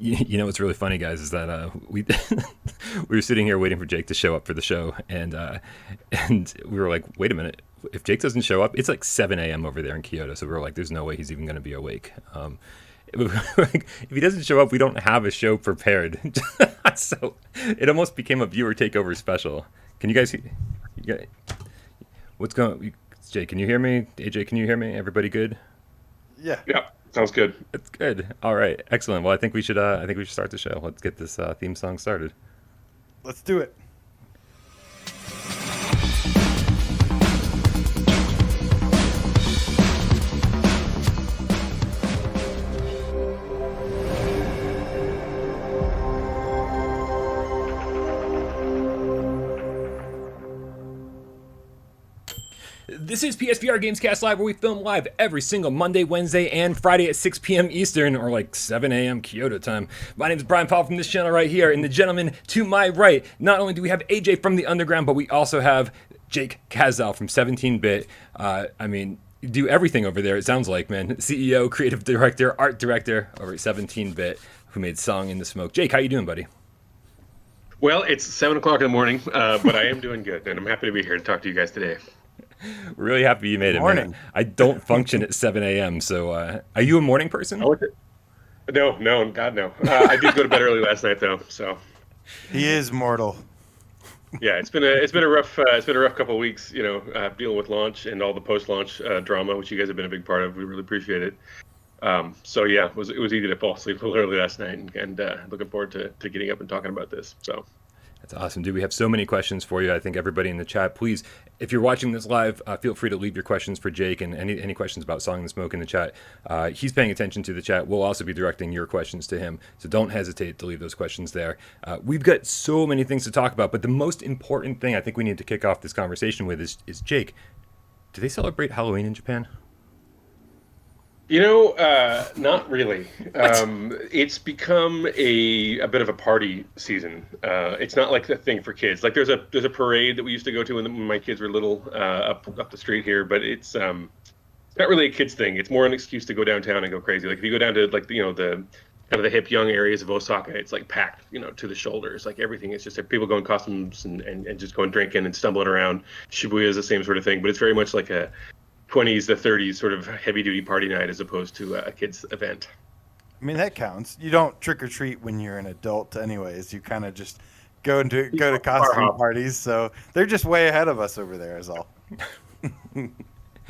You know what's really funny, guys, is that we we were sitting here waiting for Jake to show up for the show, and we were like, wait a minute, if Jake doesn't show up, it's like 7 a.m. over there in Kyoto, so we were like, there's no way he's even going to be awake. If he doesn't show up, we don't have a show prepared, so it almost became a viewer takeover special. Can you guys? What's going? Jake, can you hear me? AJ, can you hear me? Everybody good? Yeah. Yeah, sounds good. It's good. All right, excellent. Well, I think we should. I think we should start the show. Let's get this theme song started. Let's do it. This is PSVR GamesCast Live, where we film live every single Monday, Wednesday, and Friday at 6 p.m. Eastern, or like 7 a.m. Kyoto time. My name is Brian Powell from this channel right here, and the gentleman to my right, not only do we have AJ from the Underground, but we also have Jake Kazdal from 17-Bit. You do everything over there, it sounds like, man. CEO, creative director, art director over at 17-Bit, who made Song in the Smoke. Jake, how you doing, buddy? Well, it's 7 o'clock in the morning, but I am doing good, and I'm happy to be here to talk to you guys today. Really happy you made it, Morning. man. I don't function at 7 a.m., so are you a morning person? Oh, no, God, no. I did go to bed early last night, though, so He is mortal. yeah, it's been a rough couple of weeks, dealing with launch and all the post-launch drama, which you guys have been a big part of. We really appreciate it. So yeah, it was easy to fall asleep a little early last night, and looking forward to getting up and talking about this. So. That's awesome, dude. We have so many questions for you. I think everybody in the chat, please, if you're watching this live, feel free to leave your questions for Jake and any questions about Song in the Smoke in the chat. He's paying attention to the chat. We'll also be directing your questions to him, so don't hesitate to leave those questions there. We've got so many things to talk about, but the most important thing I think we need to kick off this conversation with is Jake, do they celebrate Halloween in Japan? Not really. It's become a bit of a party season. It's not like the thing for kids. Like there's a parade that we used to go to when my kids were little up the street here, but it's not really a kids thing. It's more an excuse to go downtown and go crazy. Like if you go down to the kind of the hip young areas of Osaka, it's like packed, to the shoulders. Like everything is just like people go in costumes and just going drinking and stumbling around. Shibuya is the same sort of thing, but it's very much like a 20s to 30s sort of heavy-duty party night as opposed to a kid's event. I mean, that counts. You don't trick or treat when you're an adult anyways. You kind of just go to costume parties. So they're just way ahead of us over there is all.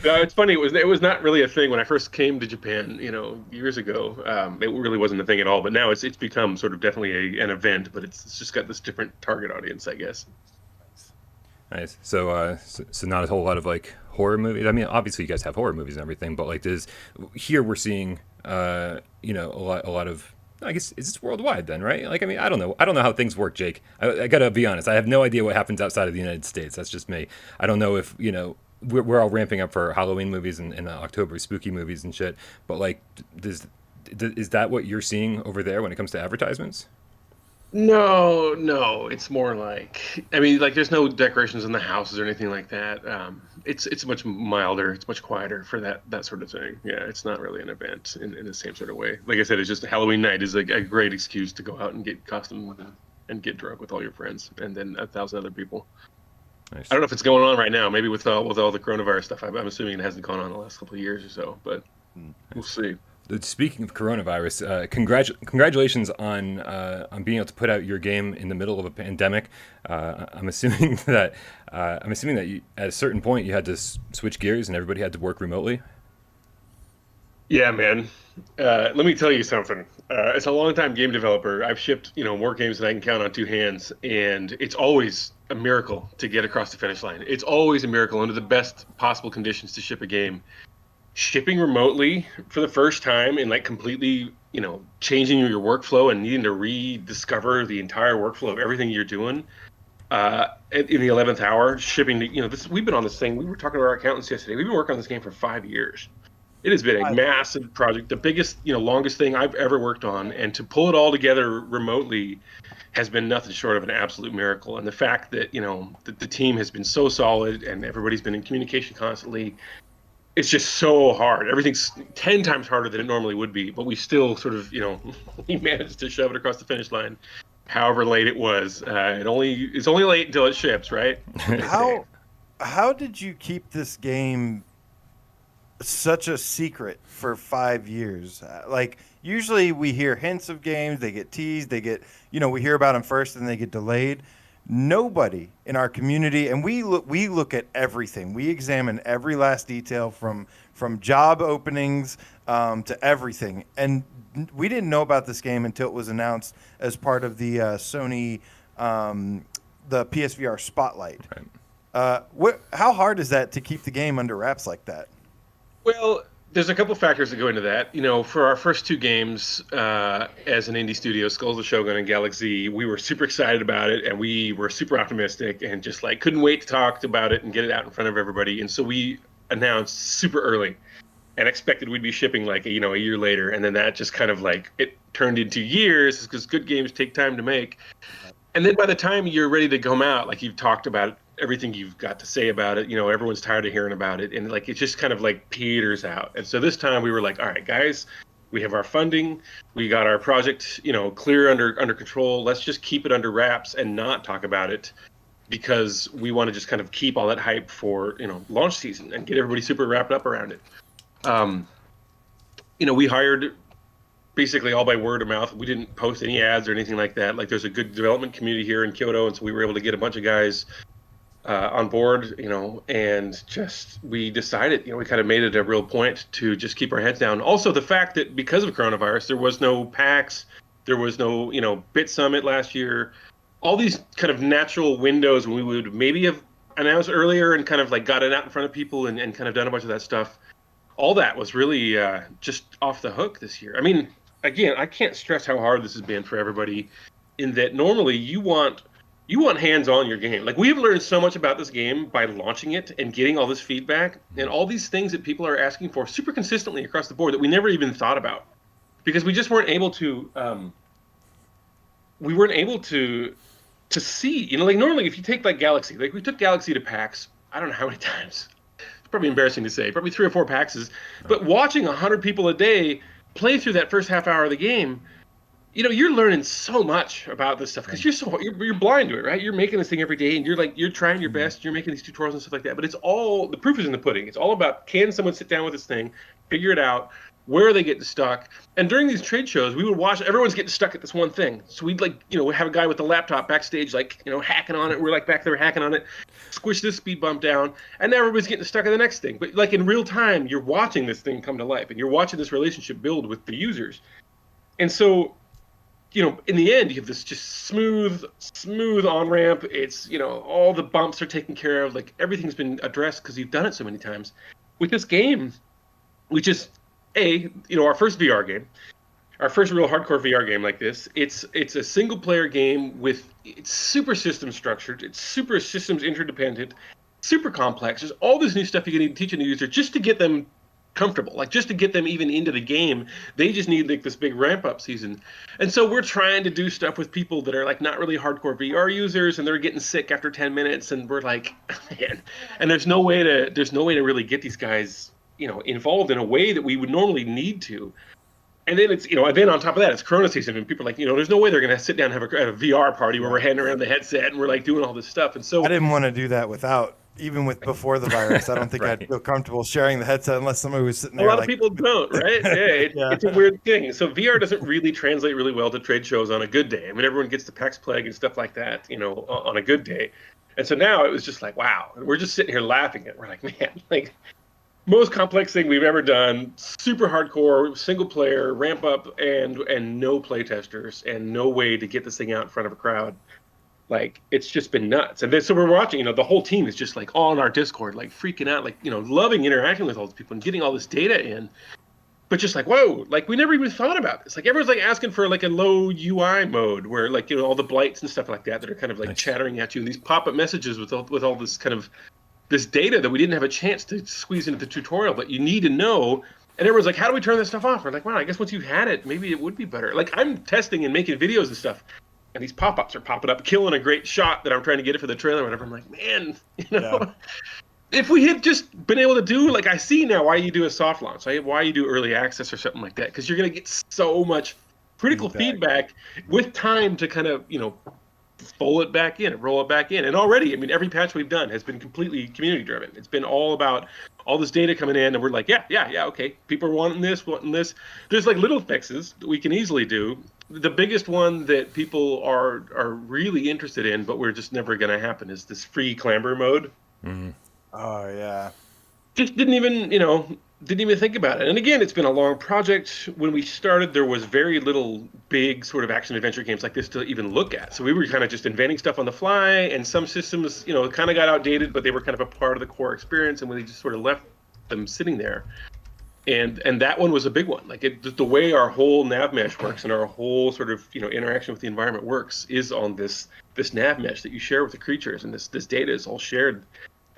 It's funny. It was not really a thing when I first came to Japan, years ago. It really wasn't a thing at all. But now it's become sort of definitely an event, but it's just got this different target audience, I guess. Nice. So not a whole lot of like horror movies. I mean, obviously you guys have horror movies and everything, but like here we're seeing a lot of. I guess is this worldwide then, right? Like, I mean, I don't know how things work, Jake. I gotta be honest. I have no idea what happens outside of the United States. That's just me. I don't know if we're all ramping up for Halloween movies and October spooky movies and shit. But like, is that what you're seeing over there when it comes to advertisements? No, it's more like, I mean, like there's no decorations in the houses or anything like that. It's much milder, it's much quieter for that sort of thing. Yeah, it's not really an event in the same sort of way. Like I said, it's just Halloween night is like a great excuse to go out and get costumed and get drunk with all your friends and then 1,000 other people. Nice. I don't know if it's going on right now. Maybe with all the coronavirus stuff. I'm assuming it hasn't gone on the last couple of years or so, but we'll see. Speaking of coronavirus, congratulations on being able to put out your game in the middle of a pandemic. I'm assuming that you, at a certain point you had to switch gears and everybody had to work remotely. Yeah, man. Let me tell you something. As a longtime game developer, I've shipped more games than I can count on two hands, and it's always a miracle to get across the finish line. It's always a miracle under the best possible conditions to ship a game. Shipping remotely for the first time and like completely, changing your workflow and needing to rediscover the entire workflow of everything you're doing in the 11th hour, shipping we've been on this thing. We were talking to our accountants yesterday. We've been working on this game for 5 years. It has been a massive project, the biggest, longest thing I've ever worked on. And to pull it all together remotely has been nothing short of an absolute miracle. And the fact that, the team has been so solid and everybody's been in communication constantly, it's just so hard. Everything's 10 times harder than it normally would be, but we still sort of, we managed to shove it across the finish line. However late it was, it's only late until it ships, right? How did you keep this game such a secret for 5 years? Like, usually we hear hints of games, they get teased, we hear about them first and they get delayed. Nobody in our community, and we look at everything. We examine every last detail from job openings to everything, and we didn't know about this game until it was announced as part of the Sony the PSVR Spotlight. Right. How hard is that to keep the game under wraps like that? Well, there's a couple factors that go into that. For our first two games as an indie studio, Skulls of Shogun and Galaxy, we were super excited about it, and we were super optimistic and just like couldn't wait to talk about it and get it out in front of everybody. And so we announced super early and expected we'd be shipping like a year later, and then that just kind of like it turned into years because good games take time to make. And then by the time you're ready to come out, like you've talked about everything you've got to say about it, everyone's tired of hearing about it, and like it just kind of like peters out. And so this time we were like, all right, guys, we have our funding, we got our project, clear under control. Let's just keep it under wraps and not talk about it, because we want to just kind of keep all that hype for launch season and get everybody super wrapped up around it. We hired basically all by word of mouth. We didn't post any ads or anything like that. Like, there's a good development community here in Kyoto, and so we were able to get a bunch of guys on board, and just we decided, we kind of made it a real point to just keep our heads down. Also, the fact that because of coronavirus, there was no PAX, there was no, Bit Summit last year. All these kind of natural windows when we would maybe have announced earlier and kind of like got it out in front of people and kind of done a bunch of that stuff. All that was really just off the hook this year. I mean, again, I can't stress how hard this has been for everybody, in that normally you want hands on your game. Like, we have learned so much about this game by launching it and getting all this feedback and all these things that people are asking for super consistently across the board that we never even thought about, because we just weren't able to to see, like normally if you take like Galaxy, like we took Galaxy to PAX, I don't know how many times. It's probably embarrassing to say, probably 3 or 4 PAXs, but watching 100 people a day play through that first half hour of the game, you're learning so much about this stuff because you're blind to it, right? You're making this thing every day, and you're trying your best. You're making these tutorials and stuff like that. But it's all, the proof is in the pudding. It's all about, can someone sit down with this thing, figure it out, where are they getting stuck? And during these trade shows, we would watch everyone's getting stuck at this one thing. So we'd have a guy with the laptop backstage, hacking on it. We're like back there hacking on it, squish this speed bump down, and now everybody's getting stuck at the next thing. But like in real time, you're watching this thing come to life, and you're watching this relationship build with the users. And so, in the end, you have this just smooth on-ramp. It's, all the bumps are taken care of. Like, everything's been addressed because you've done it so many times. With this game, we just, our first VR game, our first real hardcore VR game like this, it's a single-player game it's super system structured. It's super systems interdependent, super complex. There's all this new stuff you can need to teach a new user just to get them comfortable, like just to get them even into the game. They just need like this big ramp up season. And so we're trying to do stuff with people that are like not really hardcore VR users, and they're getting sick after 10 minutes, and we're like, man, and there's no way to really get these guys involved in a way that we would normally need to. And then it's and then on top of that, it's Corona season, and people are like, there's no way they're gonna sit down and have a VR party where we're handing around the headset and we're like doing all this stuff. And so I didn't want to do that before the virus. I don't think Right. I'd feel comfortable sharing the headset unless somebody was sitting there. A lot of people don't, right? Yeah, it's a weird thing. So VR doesn't really translate really well to trade shows on a good day. I mean, everyone gets to PAX Plague and stuff like that, on a good day. And so now it was just like, wow, we're just sitting here laughing at it. We're like, man, like, most complex thing we've ever done, super hardcore, single player, ramp up, and no play testers, and no way to get this thing out in front of a crowd. Like, it's just been nuts. And then so we're watching, the whole team is just like on our Discord, like freaking out, like, loving interacting with all these people and getting all this data in. But just like, whoa, like we never even thought about this. Like, everyone's like asking for like a low UI mode where like, all the blights and stuff like that are kind of like chattering at you, and these pop-up messages with all this kind of this data that we didn't have a chance to squeeze into the tutorial, but you need to know. And everyone's like, how do we turn this stuff off? We're like, wow, I guess once you've had it, maybe it would be better. Like, I'm testing and making videos and stuff, and these pop-ups are popping up, killing a great shot that I'm trying to get it for the trailer or whatever. I'm like, man, if we had just been able to do, like, I see now why you do a soft launch, why you do early access or something like that, because you're going to get so much critical feedback with time to kind of, fold it back in and roll it back in. And already, I mean, every patch we've done has been completely community driven. It's been all about all this data coming in, and we're like, yeah, okay. People are wanting this. There's like little fixes that we can easily do. The biggest one that people are really interested in, but we're just never going to happen, is this free clamber mode. Mm-hmm. Oh yeah. Just didn't even think about it. And again, it's been a long project. When we started, there was very little big sort of action adventure games like this to even look at. So we were kind of just inventing stuff on the fly, and some systems, kind of got outdated, but they were kind of a part of the core experience, and we just sort of left them sitting there. And that one was a big one. Like the way our whole nav mesh works and our whole sort of interaction with the environment works is on this nav mesh that you share with the creatures, and this data is all shared.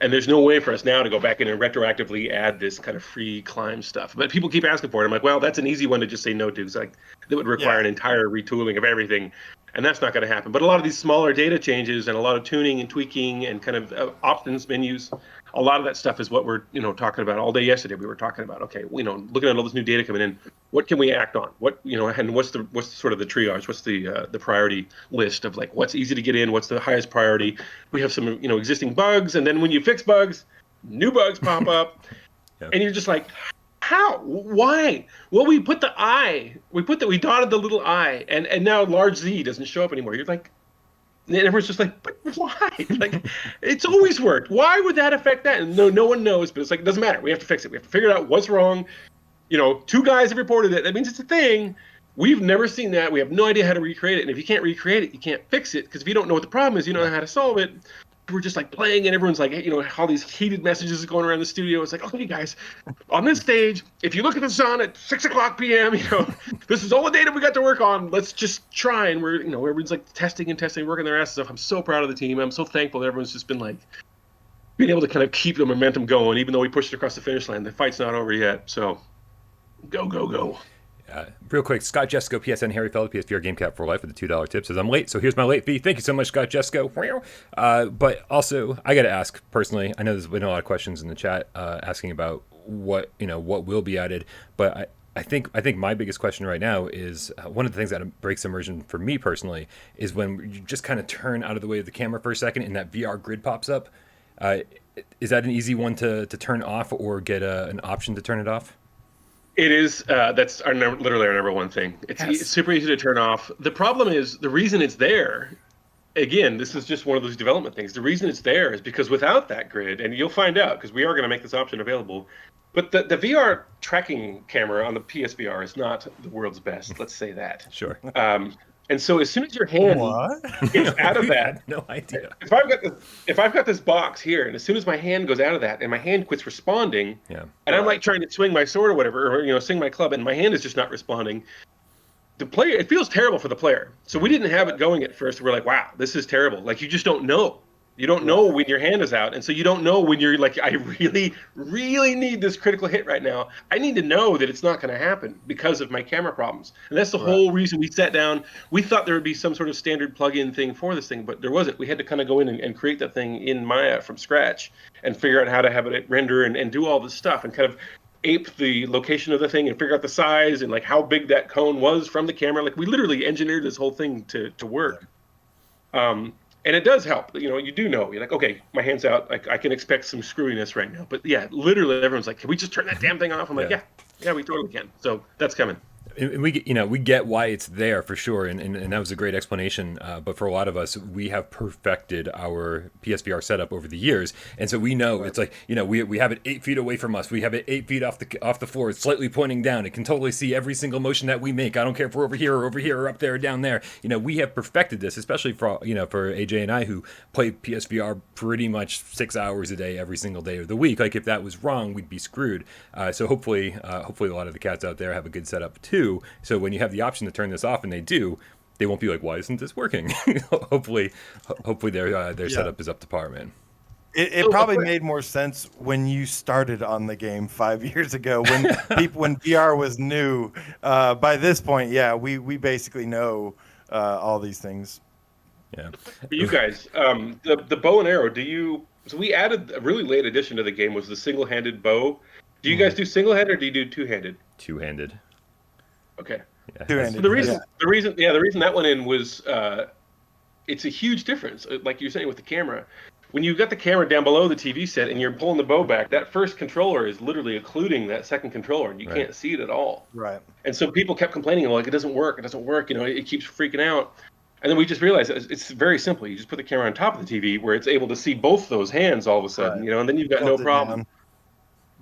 And there's no way for us now to go back in and retroactively add this kind of free climb stuff. But people keep asking for it. I'm like, well, that's an easy one to just say no to. It's like that would require an entire retooling of everything, and that's not going to happen. But a lot of these smaller data changes and a lot of tuning and tweaking and kind of options menus, a lot of that stuff is what we're talking about all day yesterday. We were talking about, okay, looking at all this new data coming in, what can we act on? What and what's sort of the triage? What's the priority list of like what's easy to get in? What's the highest priority? We have some existing bugs, and then when you fix bugs, new bugs pop up, and you're just like, how? Why? Well, we dotted the little I, and now large Z doesn't show up anymore. You're like. And everyone's just like, but why? Like, it's always worked. Why would that affect that? And no one knows, but it's like, it doesn't matter. We have to fix it. We have to figure out what's wrong. 2 guys have reported it. That means it's a thing. We've never seen that. We have no idea how to recreate it. And if you can't recreate it, you can't fix it. Because if you don't know what the problem is, you don't know how to solve it. We're just like playing, and everyone's like, all these heated messages going around the studio. It's like, okay, guys, on this stage, if you look at the sun at 6:00 p.m., this is all the data we got to work on. Let's just try. And we're, everyone's like testing, working their asses off. I'm so proud of the team. I'm so thankful that everyone's just been like being able to kind of keep the momentum going, even though we pushed it across the finish line. The fight's not over yet. So go. Real quick, Scott Jesco, PSN Harry Fellow, PSVR Game Cap for Life with the $2 tip, says I'm late, so here's my late fee. Thank you so much, Scott Jesco. But also, I got to ask personally. I know there's been a lot of questions in the chat asking about what will be added, but I think my biggest question right now is one of the things that breaks immersion for me personally is when you just kind of turn out of the way of the camera for a second and that VR grid pops up. Is that an easy one to turn off or get an option to turn it off? It is. That's literally our number one thing. It's super easy to turn off. The problem is the reason it's there. Again, this is just one of those development things. The reason it's there is because without that grid, and you'll find out because we are going to make this option available. But the VR tracking camera on the PSVR is not the world's best. Let's say that. Sure. And so as soon as your hand gets out of that, no idea. If I've got this box here, and as soon as my hand goes out of that, and my hand quits responding, and I'm like trying to swing my sword or whatever, or swing my club, and my hand is just not responding, the player, it feels terrible for the player. So we didn't have it going at first. We're like, wow, this is terrible. Like you just don't know. You don't know when your hand is out, and so you don't know when you're like, I really, really need this critical hit right now. I need to know that it's not going to happen because of my camera problems. And that's the whole reason we sat down. We thought there would be some sort of standard plug-in thing for this thing, but there wasn't. We had to kind of go in and create that thing in Maya from scratch and figure out how to have it render and do all this stuff and kind of ape the location of the thing and figure out the size and like how big that cone was from the camera. Like we literally engineered this whole thing to work. And it does help. You do know. You're like, okay, my hand's out. I can expect some screwiness right now. But yeah, literally everyone's like, can we just turn that damn thing off? I'm like, yeah, we totally can. So that's coming. And we get why it's there for sure, and that was a great explanation. But for a lot of us, we have perfected our PSVR setup over the years, and so we know it's like we have it 8 feet away from us. We have it 8 feet off the floor. It's slightly pointing down. It can totally see every single motion that we make. I don't care if we're over here or up there or down there. We have perfected this, especially for for AJ and I who play PSVR pretty much 6 hours a day every single day of the week. Like if that was wrong, we'd be screwed. So hopefully a lot of the cats out there have a good setup too. So when you have the option to turn this off, and they do, they won't be like, "Why isn't this working?" hopefully their setup is up to par, man. It probably made more sense when you started on the game 5 years ago when VR was new. By this point, we basically know all these things. Yeah. For you guys, the bow and arrow, do you So we added a really late addition to the game was the single-handed bow. Do you guys do single-handed or do you do two-handed? Two-handed. Okay. Yeah. Two-handed. So the reason that went in was it's a huge difference. Like you're saying with the camera, when you've got the camera down below the TV set and you're pulling the bow back, that first controller is literally occluding that second controller, and you can't see it at all. Right. And so people kept complaining, like, it doesn't work. You know, it keeps freaking out. And then we just realized it's very simple. You just put the camera on top of the TV where it's able to see both those hands all of a sudden, you know, and then you've got no problem.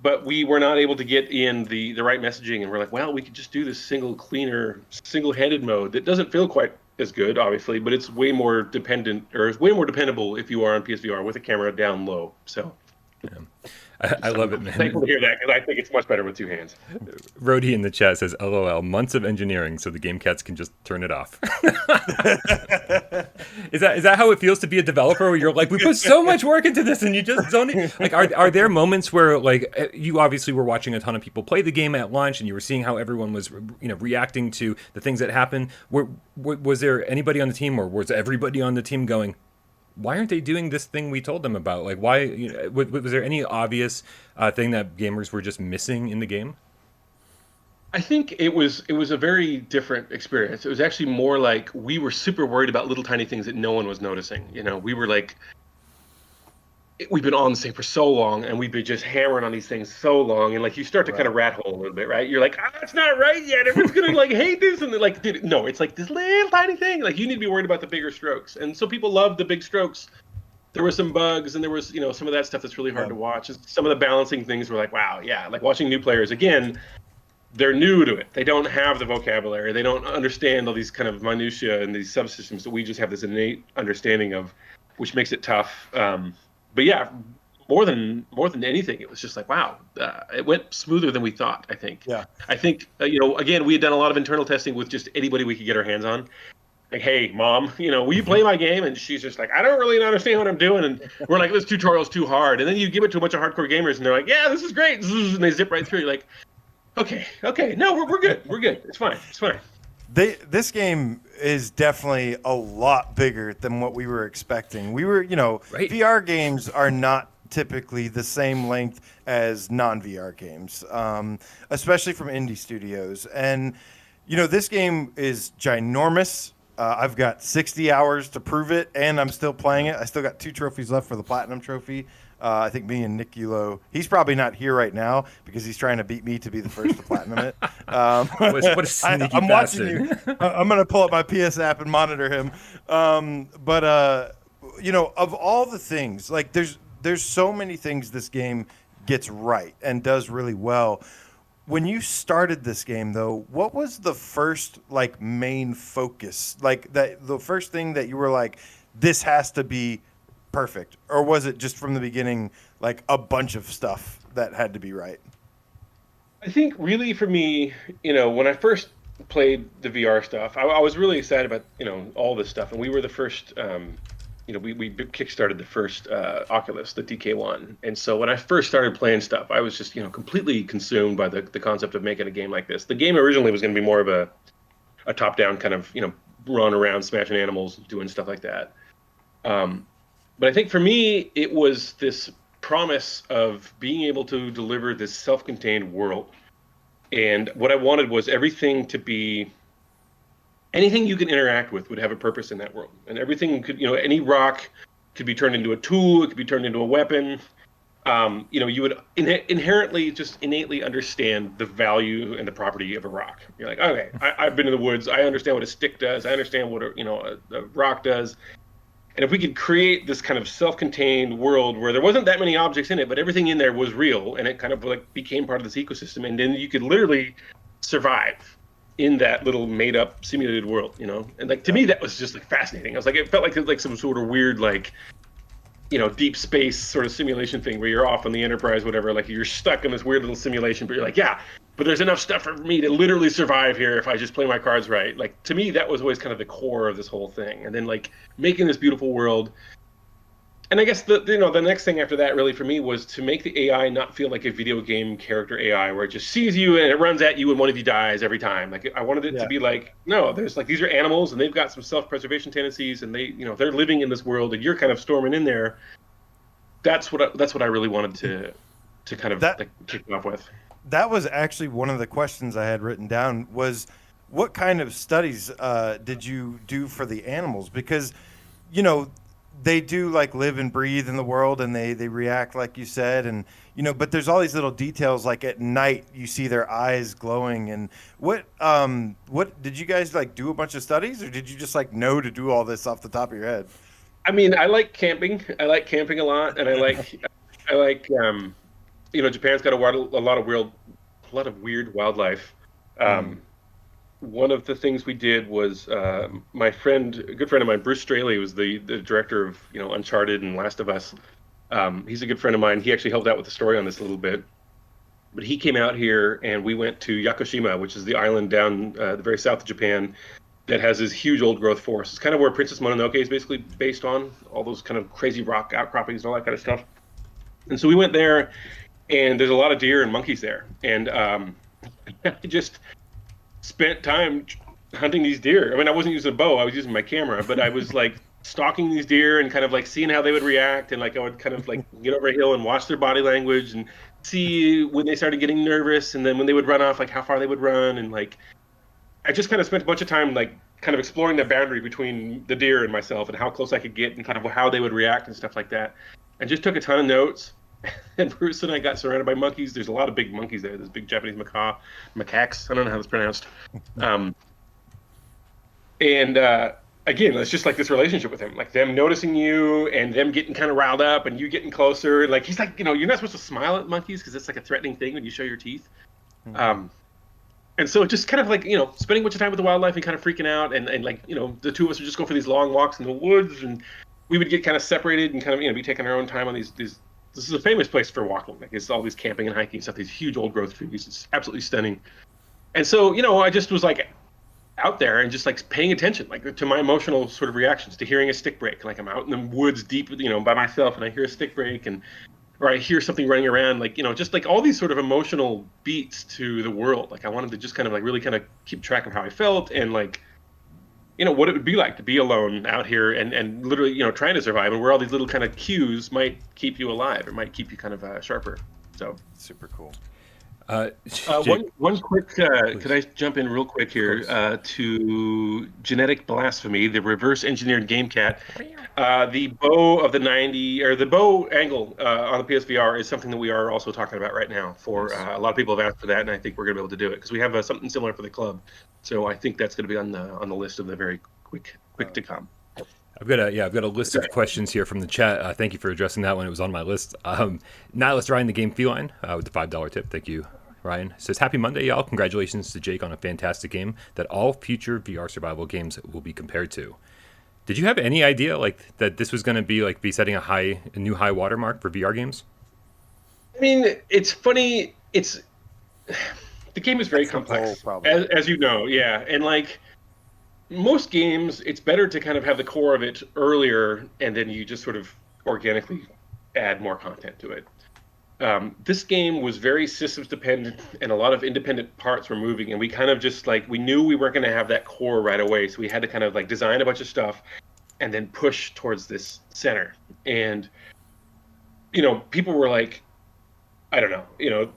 But we were not able to get in the right messaging, and we're like, well, we could just do this single-handed mode that doesn't feel quite as good, obviously, but it's way more dependable if you are on PSVR with a camera down low. So I love it, man. Thankful to hear that, because I think it's much better with two hands. Rhodey in the chat says, LOL, months of engineering so the game cats can just turn it off. Is that how it feels to be a developer, where you're like, we put so much work into this and you just don't like, are there moments where, like, you obviously were watching a ton of people play the game at launch and you were seeing how everyone was, you know, reacting to the things that happened? Was there anybody on the team, or was everybody on the team going, why aren't they doing this thing we told them about? Like, why, you know, was there any obvious thing that gamers were just missing in the game? I think it was a very different experience. It was actually more like we were super worried about little tiny things that no one was noticing. You know, we were like, we've been on this thing for so long, and we've been just hammering on these things so long, and like you start to kind of rat hole a little bit, right? You're like, it's not right yet. Everyone's gonna like hate this, and they're like, dude, no, it's like this little tiny thing. Like, you need to be worried about the bigger strokes, and so people love the big strokes. There were some bugs, and there was, you know, some of that stuff that's really hard to watch. Some of the balancing things were like, wow, yeah, like watching new players again. They're new to it. They don't have the vocabulary. They don't understand all these kind of minutiae and these subsystems that we just have this innate understanding of, which makes it tough. But yeah, more than anything, it was just like, wow, it went smoother than we thought, I think. Yeah. I think, you know, again, we had done a lot of internal testing with just anybody we could get our hands on. Like, hey, mom, you know, will you play my game? And she's just like, I don't really understand what I'm doing. And we're like, this tutorial's too hard. And then you give it to a bunch of hardcore gamers, and they're like, yeah, this is great. And they zip right through. You're like, okay, no, we're good. We're good. It's fine. This game is definitely a lot bigger than what we were expecting. We were, you know, VR games are not typically the same length as non-VR games, especially from indie studios. And, you know, this game is ginormous. I've got 60 hours to prove it, and I'm still playing it. I still got 2 trophies left for the Platinum Trophy. I think me and Nick Ulo, he's probably not here right now because he's trying to beat me to be the first to platinum it. What a sneaky I'm bastard. watching you. I'm going to pull up my PS app and monitor him. But you know, of all the things, like there's so many things this game gets right and does really well. When you started this game, though, what was the first, like, main focus? Like, the first thing that you were like, this has to be perfect? Or was it just from the beginning, like, a bunch of stuff that had to be right? I think really for me, you know, when I first played the VR stuff, I was really excited about, you know, all this stuff. And we were the first, you know, we kickstarted the first Oculus, the DK1. And so when I first started playing stuff, I was just, you know, completely consumed by the concept of making a game like this. The game originally was going to be more of a top-down kind of, you know, run around smashing animals, doing stuff like that. But I think for me, it was this promise of being able to deliver this self-contained world. And what I wanted was everything to be, anything you can interact with would have a purpose in that world. And everything could, you know, any rock could be turned into a tool, it could be turned into a weapon. You know, you would inherently just innately understand the value and the property of a rock. You're like, okay, I've been in the woods. I understand what a stick does. I understand what a rock does. And if we could create this kind of self-contained world where there wasn't that many objects in it, but everything in there was real, and it kind of like became part of this ecosystem, and then you could literally survive in that little made-up simulated world, you know. And like to me, that was just like fascinating. I was like, it felt like some sort of weird, like, you know, deep space sort of simulation thing where you're off on the Enterprise, whatever. Like you're stuck in this weird little simulation, but you're like, yeah, but there's enough stuff for me to literally survive here if I just play my cards right. Like to me, that was always kind of the core of this whole thing. And then like making this beautiful world. And I guess the next thing after that really for me was to make the AI not feel like a video game character AI where it just sees you and it runs at you and one of you dies every time. Like I wanted it to be like, no, there's like, these are animals and they've got some self-preservation tendencies and they, you know, they're living in this world and you're kind of storming in there. that's what I really wanted to kind of That like, kick off with. that was actually one of the questions I had written down was what kind of studies did you do for the animals? Because, you know, they do like live and breathe in the world and they react like you said. And, you know, but there's all these little details like at night you see their eyes glowing. And what did you guys like do a bunch of studies or did you just like know to do all this off the top of your head? I mean, I like camping. I like camping a lot, and I like you know, Japan's got a lot of weird wildlife. Mm. One of the things we did was my friend, a good friend of mine, Bruce Straley, was the director of, you know, Uncharted and Last of Us. He's a good friend of mine. He actually helped out with the story on this a little bit. But he came out here and we went to Yakushima, which is the island down the very south of Japan that has this huge old growth forest. It's kind of where Princess Mononoke is basically based on, all those kind of crazy rock outcroppings and all that kind of stuff. And so we went there, and there's a lot of deer and monkeys there. And I just spent time hunting these deer. I mean, I wasn't using a bow, I was using my camera, but I was like stalking these deer and kind of like seeing how they would react. And like I would kind of like get over a hill and watch their body language and see when they started getting nervous. And then when they would run off, like how far they would run. And like, I just kind of spent a bunch of time like kind of exploring the boundary between the deer and myself and how close I could get and kind of how they would react and stuff like that. And just took a ton of notes. And Bruce and I got surrounded by monkeys. There's a lot of big monkeys there. There's big Japanese macaques. I don't know how that's pronounced. And again, it's just like this relationship with him, like them noticing you and them getting kind of riled up and you getting closer. Like he's like, you know, you're not supposed to smile at monkeys because it's like a threatening thing when you show your teeth. And so just kind of like, you know, spending a bunch of time with the wildlife and kind of freaking out. And like, you know, the two of us would just go for these long walks in the woods and we would get kind of separated and kind of, you know, be taking our own time on these. This is a famous place for walking. Like it's all these camping and hiking stuff, these huge old growth trees. It's absolutely stunning. And so, you know, I just was like out there and just like paying attention, like to my emotional sort of reactions to hearing a stick break. Like I'm out in the woods deep, you know, by myself and I hear a stick break or I hear something running around, like, you know, just like all these sort of emotional beats to the world. Like I wanted to just kind of like really kind of keep track of how I felt and like, you know, what it would be like to be alone out here and literally, you know, trying to survive and where all these little kind of cues might keep you alive or might keep you kind of sharper. So Super cool. one quick, could I jump in real quick here to Genetic Blasphemy, the reverse engineered game cat. The bow of the 90 or the bow angle on the PSVR is something that we are also talking about right now. For a lot of people have asked for that, and I think we're going to be able to do it because we have something similar for the club. So I think that's going to be on the list of the very quick to come. I've got a list of questions here from the chat. Thank you for addressing that one. It was on my list. Nihilist Ryan, the game feline, with the $5 tip. Thank you, Ryan. Says, happy Monday, y'all. Congratulations to Jake on a fantastic game that all future VR survival games will be compared to. Did you have any idea like that this was going to be setting a new high watermark for VR games? I mean, it's funny. The game is very complex, as you know. Yeah, and like most games, it's better to kind of have the core of it earlier, and then you just sort of organically add more content to it. This game was very systems dependent, and a lot of independent parts were moving, and we kind of just like we knew we weren't going to have that core right away, so we had to kind of like design a bunch of stuff, and then push towards this center. And you know, people were like, I don't know, you know.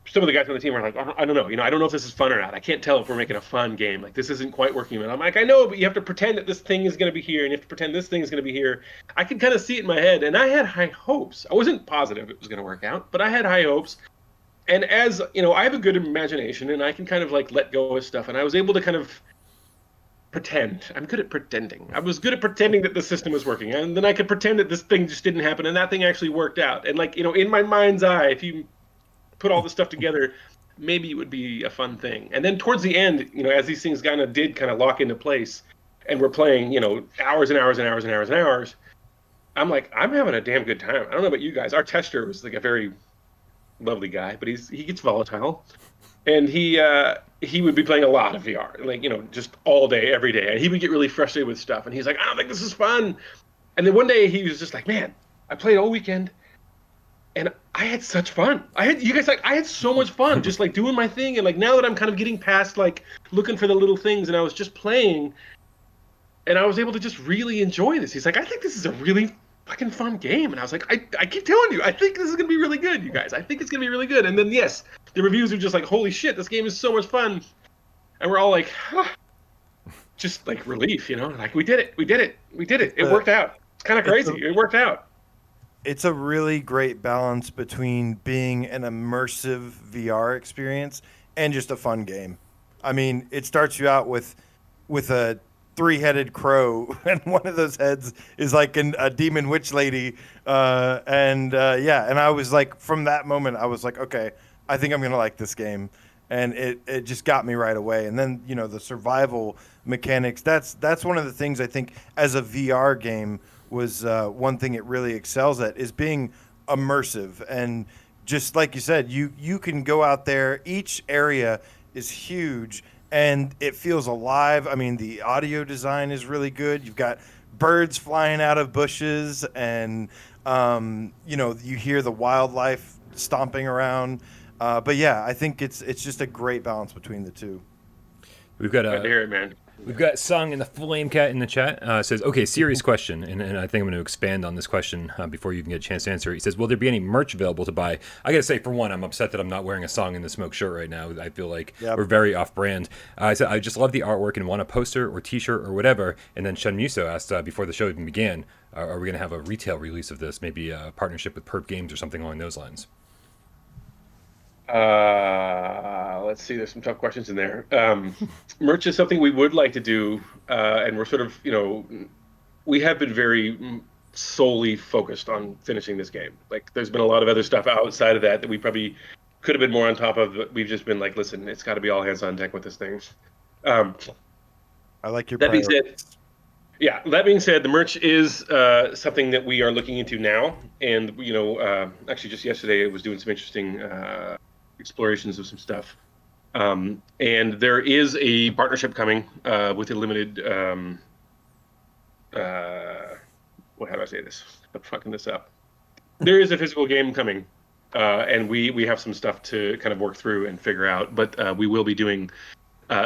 Some of the guys on the team are like, I don't know, you know, I don't know if this is fun or not. I can't tell if we're making a fun game. Like this isn't quite working. And I'm like, I know, but you have to pretend that this thing is going to be here, and you have to pretend this thing is going to be here. I could kind of see it in my head, and I had high hopes. I wasn't positive it was going to work out, but I had high hopes. And as you know, I have a good imagination, and I can kind of like let go of stuff. And I was able to kind of pretend. I'm good at pretending. I was good at pretending that the system was working, and then I could pretend that this thing just didn't happen, and that thing actually worked out. And like, you know, in my mind's eye, if you put all this stuff together, maybe it would be a fun thing. And then towards the end, you know, as these things kind of lock into place, and we're playing, you know, hours and hours and hours and hours and hours, I'm like, I'm having a damn good time. I don't know about you guys. Our tester was like a very lovely guy, but he gets volatile, and he would be playing a lot of VR, like, you know, just all day, every day, and he would get really frustrated with stuff, and he's like, I don't think this is fun. And then one day he was just like, man, I played all weekend. And I had such fun. I had so much fun just like doing my thing. And like now that I'm kind of getting past like looking for the little things and I was just playing and I was able to just really enjoy this. He's like, I think this is a really fucking fun game. And I was like, I keep telling you, I think this is gonna be really good, you guys. I think it's gonna be really good. And then yes, the reviews are just like, holy shit, this game is so much fun. And we're all like, just like relief, like we did it. It worked out. It's kind of crazy. It worked out. It's a really great balance between being an immersive VR experience and just a fun game. I mean, it starts you out with a three-headed crow, and one of those heads is like a demon witch lady. And I was like, from that moment, I was like, okay, I think I'm gonna like this game, and it just got me right away. And then the survival mechanics. That's one of the things I think as a VR game was one thing it really excels at is being immersive. And just like you said, you can go out there. Each area is huge and it feels alive. I mean, the audio design is really good. You've got birds flying out of bushes, and you hear the wildlife stomping around. But yeah, I think it's just a great balance between the two. We've got Glad to hear it, man. We've got Sung and the Flame Cat in the chat. Says, okay, serious question, and I think I'm going to expand on this question before you even get a chance to answer it. He says, will there be any merch available to buy? I got to say, for one, I'm upset that I'm not wearing a Song in the Smoke shirt right now. I feel like we're very off-brand. I said, I just love the artwork and want a poster or T-shirt or whatever. And then Shun Muso asked, before the show even began, are we going to have a retail release of this? Maybe a partnership with Perp Games or something along those lines? Let's see. There's some tough questions in there. Merch is something we would like to do, and we're sort of, we have been very solely focused on finishing this game. Like, there's been a lot of other stuff outside of that we probably could have been more on top of, but we've just been like, listen, it's got to be all hands on deck with this thing. I like your. That being said, that being said, the merch is something that we are looking into now, and actually just yesterday I was doing some interesting explorations of some stuff. And there is a partnership coming with a limited. How do I say this? I'm fucking this up. There is a physical game coming, and we have some stuff to kind of work through and figure out. But we will be doing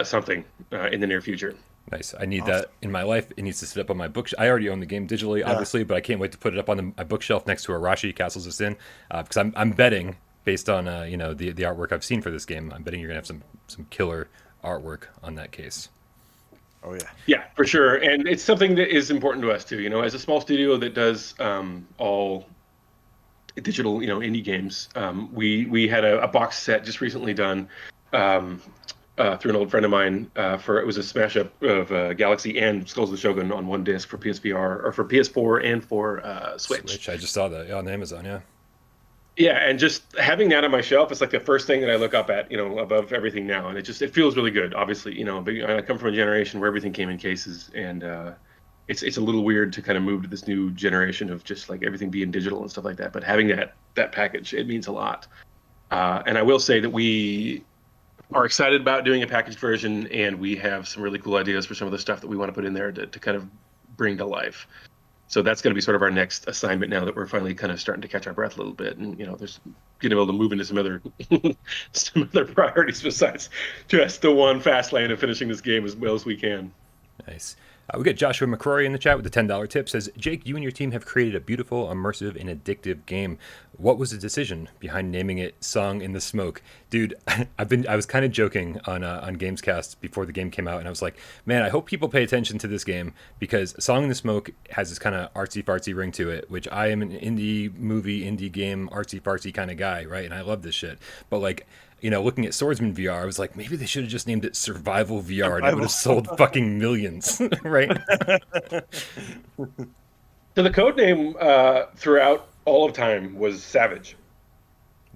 something in the near future. Nice. I need that in my life. It needs to sit up on my bookshelf. I already own the game digitally, obviously, but I can't wait to put it up on my bookshelf next to Arashi Castles of Sin, because I'm betting, based on the artwork I've seen for this game, I'm betting you're gonna have some killer artwork on that case. Oh yeah. Yeah, for sure, and it's something that is important to us too. As a small studio that does all digital, indie games, we had a box set just recently done. Through an old friend of mine, it was a smash up of Galaxy and Skulls of the Shogun on one disc for PSVR or for PS4 and for Switch. I just saw that on Amazon. Yeah. Yeah, and just having that on my shelf is like the first thing that I look up at, above everything now, and it feels really good. Obviously, but I come from a generation where everything came in cases, and it's a little weird to kind of move to this new generation of just like everything being digital and stuff like that. But having that package, it means a lot. And I will say that we are excited about doing a packaged version, and we have some really cool ideas for some of the stuff that we want to put in there to kind of bring to life. So that's going to be sort of our next assignment now that we're finally kind of starting to catch our breath a little bit, and there's getting able to move into some other priorities besides just the one fast lane of finishing this game as well as we can. Nice. We got Joshua McCrory in the chat with the $10 tip. Says, Jake, you and your team have created a beautiful, immersive, and addictive game. What was the decision behind naming it Song in the Smoke? Dude, I was kind of joking on GamesCast before the game came out, and I was like, man, I hope people pay attention to this game, because Song in the Smoke has this kind of artsy-fartsy ring to it, which I am an indie game, artsy-fartsy kind of guy, right? And I love this shit. But like, looking at Swordsman VR, I was like, maybe they should have just named it Survival VR, and it would have sold fucking millions, right? So the code name throughout all of time was Savage.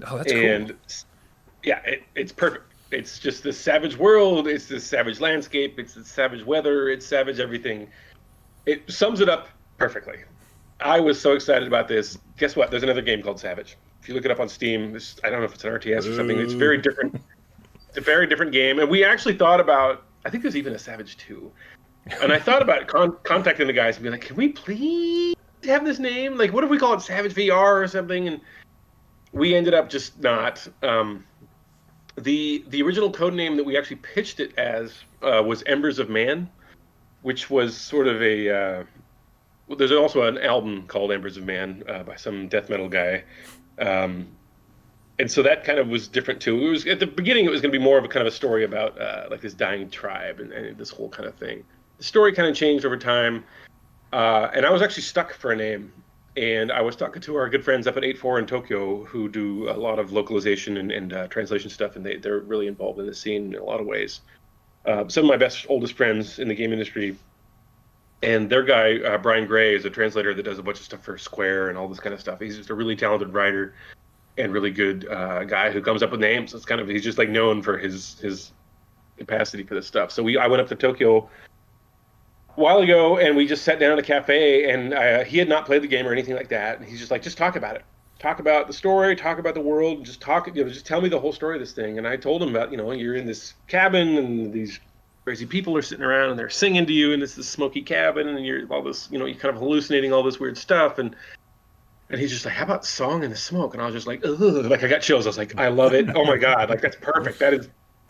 Oh, that's cool. And yeah, it's perfect. It's just this savage world. It's this savage landscape. It's the savage weather. It's savage everything. It sums it up perfectly. I was so excited about this. Guess what? There's another game called Savage. If you look it up on Steam, I don't know if it's an RTS or something. It's very different. It's a very different game. And we actually thought about, I think there's even a Savage 2. And I thought about contacting the guys and being like, can we please have this name? Like, what if we call it Savage VR or something? And we ended up just not. The original code name that we actually pitched it as was Embers of Man, which was sort of a well, there's also an album called Embers of Man by some death metal guy. Um, and so that kind of was different too. It was at the beginning, it was going to be more of a kind of a story about like this dying tribe and this whole kind of thing. The story kind of changed over time, and I was actually stuck for a name. And I was talking to our good friends up at 8-4 in Tokyo who do a lot of localization and translation stuff, and they're really involved in the scene in a lot of ways. Some of my best, oldest friends in the game industry, and their guy, Brian Gray, is a translator that does a bunch of stuff for Square and all this kind of stuff. He's just a really talented writer and really good guy who comes up with names. It's kind of, he's just like known for his capacity for this stuff. So I went up to Tokyo a while ago, and we just sat down at a cafe, and he had not played the game or anything like that. And he's just like, just talk about it. Talk about the story, talk about the world, just talk, just tell me the whole story of this thing. And I told him about, you're in this cabin, and these crazy people are sitting around, and they're singing to you, and it's this smoky cabin, and you're all this, you're kind of hallucinating all this weird stuff. And he's just like, how about Song in the Smoke? And I was just like, ugh, like I got chills. I was like, I love it. Oh my God. Like, that's perfect.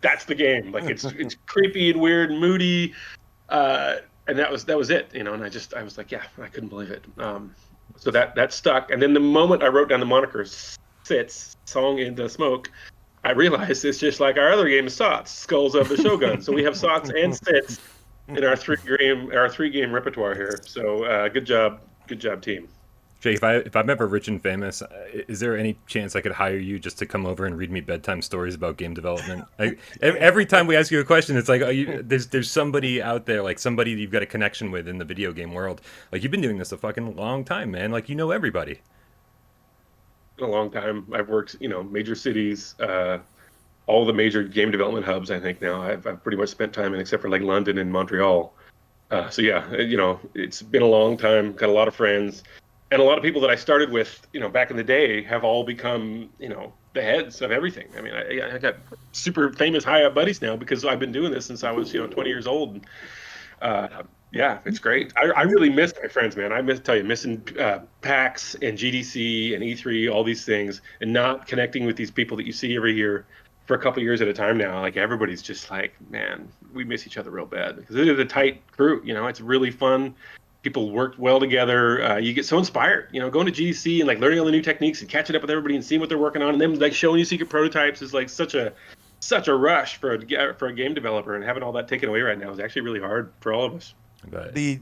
That's the game. Like, it's creepy and weird and moody. And that was it, and I was like, yeah, I couldn't believe it. So that stuck. And then the moment I wrote down the moniker Sits, Song in the Smoke, I realized it's just like our other game, SOTS, Skulls of the Shogun. So we have SOTS and Sits in our three game repertoire here. So good job team. Jake, if I'm ever rich and famous, is there any chance I could hire you just to come over and read me bedtime stories about game development? Every time we ask you a question, it's like, there's somebody out there, like somebody you've got a connection with in the video game world. Like, you've been doing this a fucking long time, man. Like, you know everybody. A long time. I've worked, major cities, all the major game development hubs. I think now I've pretty much spent time in, except for like London and Montreal. So yeah, it's been a long time. Got a lot of friends. And a lot of people that I started with, back in the day have all become, the heads of everything. I mean, I got super famous high up buddies now because I've been doing this since I was, 20 years old. Yeah, it's great. I really miss my friends, man. Missing PAX and GDC and E3, all these things, and not connecting with these people that you see every year for a couple of years at a time now. Like, everybody's just like, man, we miss each other real bad because it is a tight crew. It's really fun. People work well together. You get so inspired, going to GDC and like learning all the new techniques and catching up with everybody and seeing what they're working on, and then like showing you secret prototypes is like such a rush for a game developer, and having all that taken away right now is actually really hard for all of us. The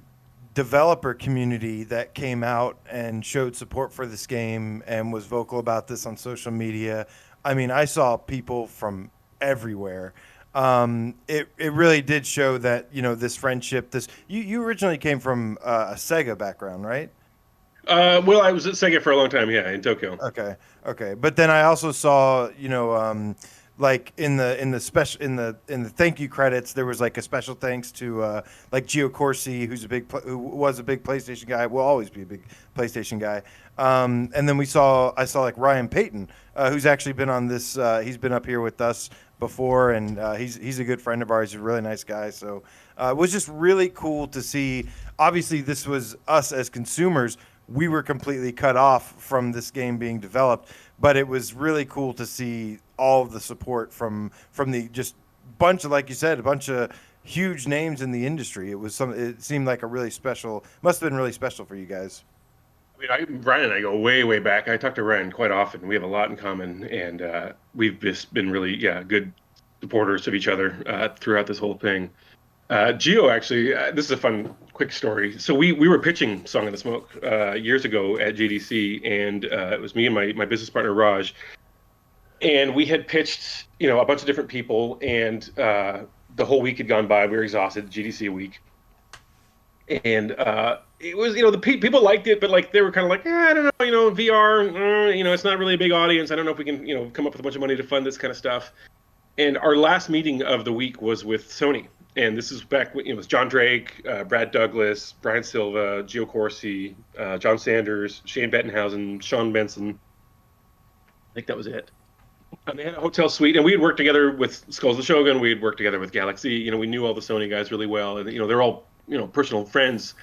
developer community that came out and showed support for this game and was vocal about this on social media. I mean, I saw people from everywhere. It really did show that, this friendship, you originally came from a Sega background, right? Well, I was at Sega for a long time, yeah, in Tokyo. Okay. But then I also saw, like in the thank you credits, there was like a special thanks to like Gio Corsi, who was a big PlayStation guy, will always be a big PlayStation guy. And then I saw like Ryan Payton, who's actually been on this. He's been up here with us before, and he's a good friend of ours. He's a really nice guy. So it was just really cool to see. Obviously, this was us as consumers. We were completely cut off from this game being developed, but it was really cool to see all of the support from the just bunch of, like you said, a bunch of huge names in the industry. It seemed like must have been really special for you guys. I mean, Ryan and I go way, way back. I talk to Ryan quite often. We have a lot in common, and we've just been really, good supporters of each other throughout this whole thing. Gio, actually, this is a fun, quick story. So we were pitching Song in the Smoke years ago at GDC, and it was me and my business partner, Raj. And we had pitched, a bunch of different people, and the whole week had gone by. We were exhausted, GDC week. And it was, the people liked it, but like they were kind of like, I don't know, VR, it's not really a big audience. I don't know if we can, come up with a bunch of money to fund this kind of stuff. And our last meeting of the week was with Sony. And this is back when it was John Drake, Brad Douglas, Brian Silva, Gio Corsi, John Sanders, Shane Bettenhausen, Sean Benson. I think that was it. And they had a hotel suite, and we had worked together with Skulls of the Shogun. We had worked together with Galaxy. We knew all the Sony guys really well, and they're all personal friends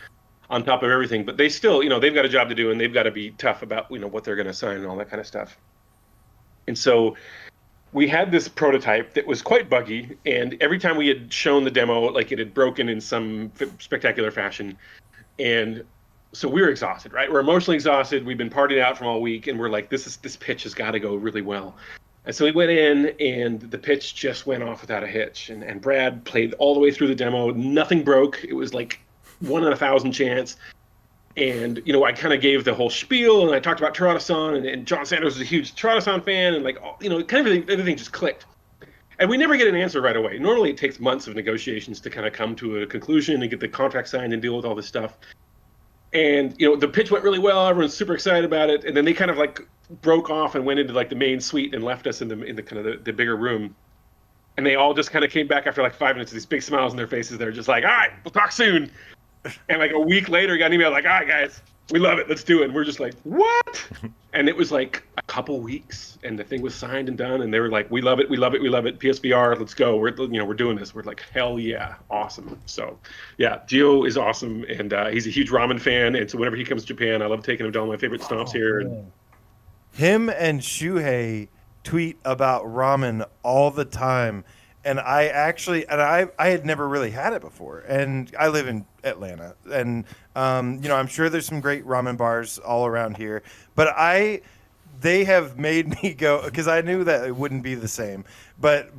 on top of everything. But they still, they've got a job to do, and they've got to be tough about what they're going to sign and all that kind of stuff. And so we had this prototype that was quite buggy, and every time we had shown the demo, like it had broken in some spectacular fashion. And So we were exhausted, right? We're emotionally exhausted. We've been partying out from all week, and we're like, this pitch has got to go really well. And so we went in, and the pitch just went off without a hitch. And Brad played all the way through the demo. Nothing broke. It was like 1 in 1,000 chance. And, I kind of gave the whole spiel, and I talked about Toronto-san, and John Sanders was a huge Toronto-san fan, and kind of everything just clicked. And we never get an answer right away. Normally it takes months of negotiations to kind of come to a conclusion and get the contract signed and deal with all this stuff. And, the pitch went really well. Everyone's super excited about it. And then they kind of like broke off and went into like the main suite and left us in the kind of the bigger room. And they all just kind of came back after like 5 minutes with these big smiles on their faces. They're just like, all right, we'll talk soon. And like a week later, got an email like, all right, guys, we love it. Let's do it. And we're just like, what? And it was like a couple weeks, and the thing was signed and done. And they were like, we love it. We love it. We love it. PSVR, let's go. We're doing this. We're like, hell yeah. Awesome. So yeah, Gio is awesome. And he's a huge ramen fan. And so whenever he comes to Japan, I love taking him to all my favorite stomps here. And Him and Shuhei tweet about ramen all the time. And I had never really had it before. And I live in Atlanta. And, I'm sure there's some great ramen bars all around here. But they have made me go, because I knew that it wouldn't be the same. But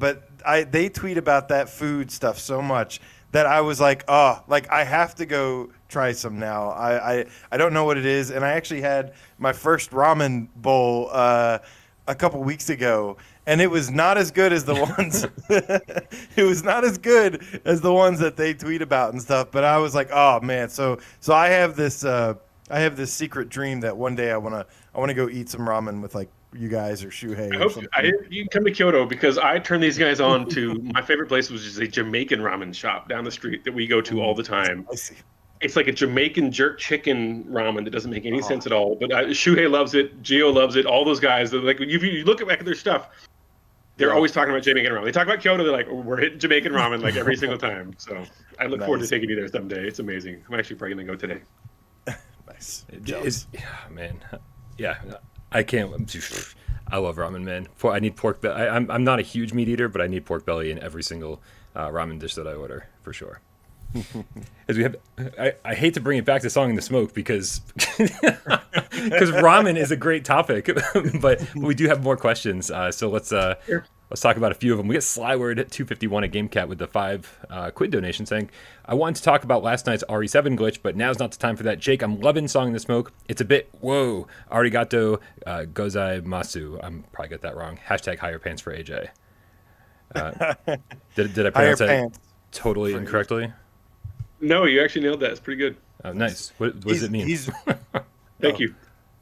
they tweet about that food stuff so much that I was like, oh, like I have to go try some now. I don't know what it is. And I actually had my first ramen bowl a couple weeks ago, and it was not as good as the ones. It was not as good as the ones that they tweet about and stuff. But I was like, oh man. So I have this secret dream that one day I wanna go eat some ramen with like you guys or Shuhei. I hope you can come to Kyoto, because I turned these guys on to my favorite place, which is a Jamaican ramen shop down the street that we go to all the time. It's like a Jamaican jerk chicken ramen that doesn't make any sense at all. But Shuhei loves it. Gio loves it. All those guys, they're like, you look back at their stuff, they're always talking about Jamaican ramen. They talk about Kyoto, they're like, we're hitting Jamaican ramen like every single time. So I look forward to taking you there someday. It's amazing. I'm actually probably going to go today. Nice. Man. Yeah. I can't. I love ramen, man. I need pork belly. I'm not a huge meat eater, but I need pork belly in every single ramen dish that I order, for sure. As we have, I hate to bring it back to Song in the Smoke because ramen is a great topic, but we do have more questions. So let's talk about a few of them. We got Slyword at 251 at GameCat with the 5 quid donation saying, I wanted to talk about last night's RE7 glitch, but now's not the time for that. Jake, I'm loving Song in the Smoke. It's a bit, whoa, arigato gozaimasu. I'm probably got that wrong. Hashtag higher pants for AJ. Did I pronounce that totally incorrectly? No, you actually nailed that. It's pretty good. Oh, nice. What does it mean? Thank you.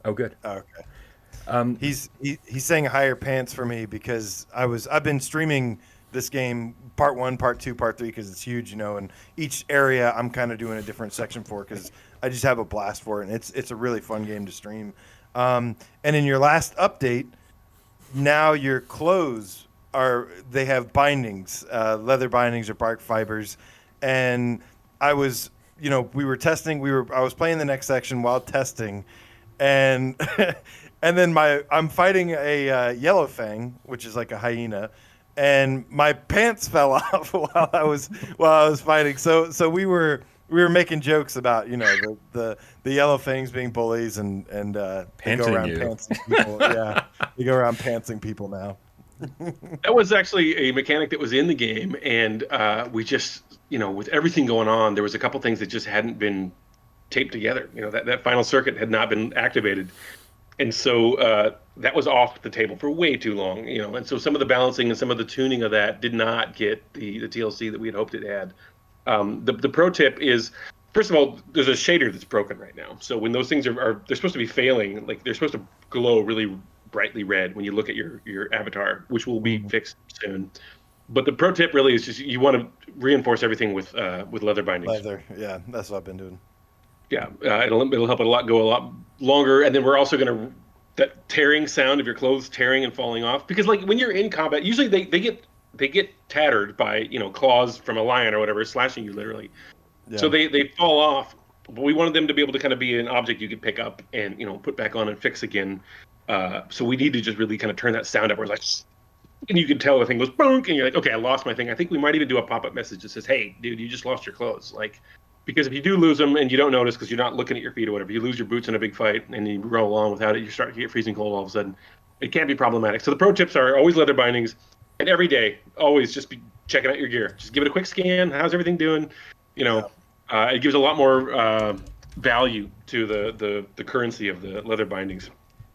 Oh, good. Okay. He's saying higher pants for me because I've been streaming this game part 1, part 2, part 3 because it's huge, and each area I'm kind of doing a different section for because I just have a blast for it, and it's a really fun game to stream. And in your last update, now your clothes they have bindings, leather bindings or bark fibers, and I was, we were testing. I was playing the next section while testing, and and then I'm fighting a yellow fang, which is like a hyena, and my pants fell off while I was fighting. So we were making jokes about the yellow fangs being bullies and they go around pantsing people. Yeah, they go around pantsing people now. That was actually a mechanic that was in the game, and we just, with everything going on, there was a couple things that just hadn't been taped together. That final circuit had not been activated, and so that was off the table for way too long. And so some of the balancing and some of the tuning of that did not get the TLC that we had hoped it had. The pro tip is, first of all, there's a shader that's broken right now. So when those things are they're supposed to be failing, like they're supposed to glow really brightly red when you look at your avatar, which will be fixed soon. But the pro tip really is just you want to reinforce everything with leather bindings. Leather, yeah, that's what I've been doing. Yeah, it'll help it go a lot longer. And then we're also going to that tearing sound of your clothes tearing and falling off, because like when you're in combat, usually they get tattered by claws from a lion or whatever slashing you literally. Yeah. So they fall off. But we wanted them to be able to kind of be an object you could pick up and put back on and fix again. So we need to just really kind of turn that sound up. We're like, and you can tell the thing goes bonk, and you're like, okay, I lost my thing. I think we might even do a pop-up message that says, hey, dude, you just lost your clothes. Like, Because if you do lose them and you don't notice because you're not looking at your feet or whatever, you lose your boots in a big fight and you roll along without it, you start to get freezing cold all of a sudden. It can be problematic. So the pro tips are always leather bindings, and every day, always just be checking out your gear. Just give it a quick scan. How's everything doing? It gives a lot more value to the currency of the leather bindings.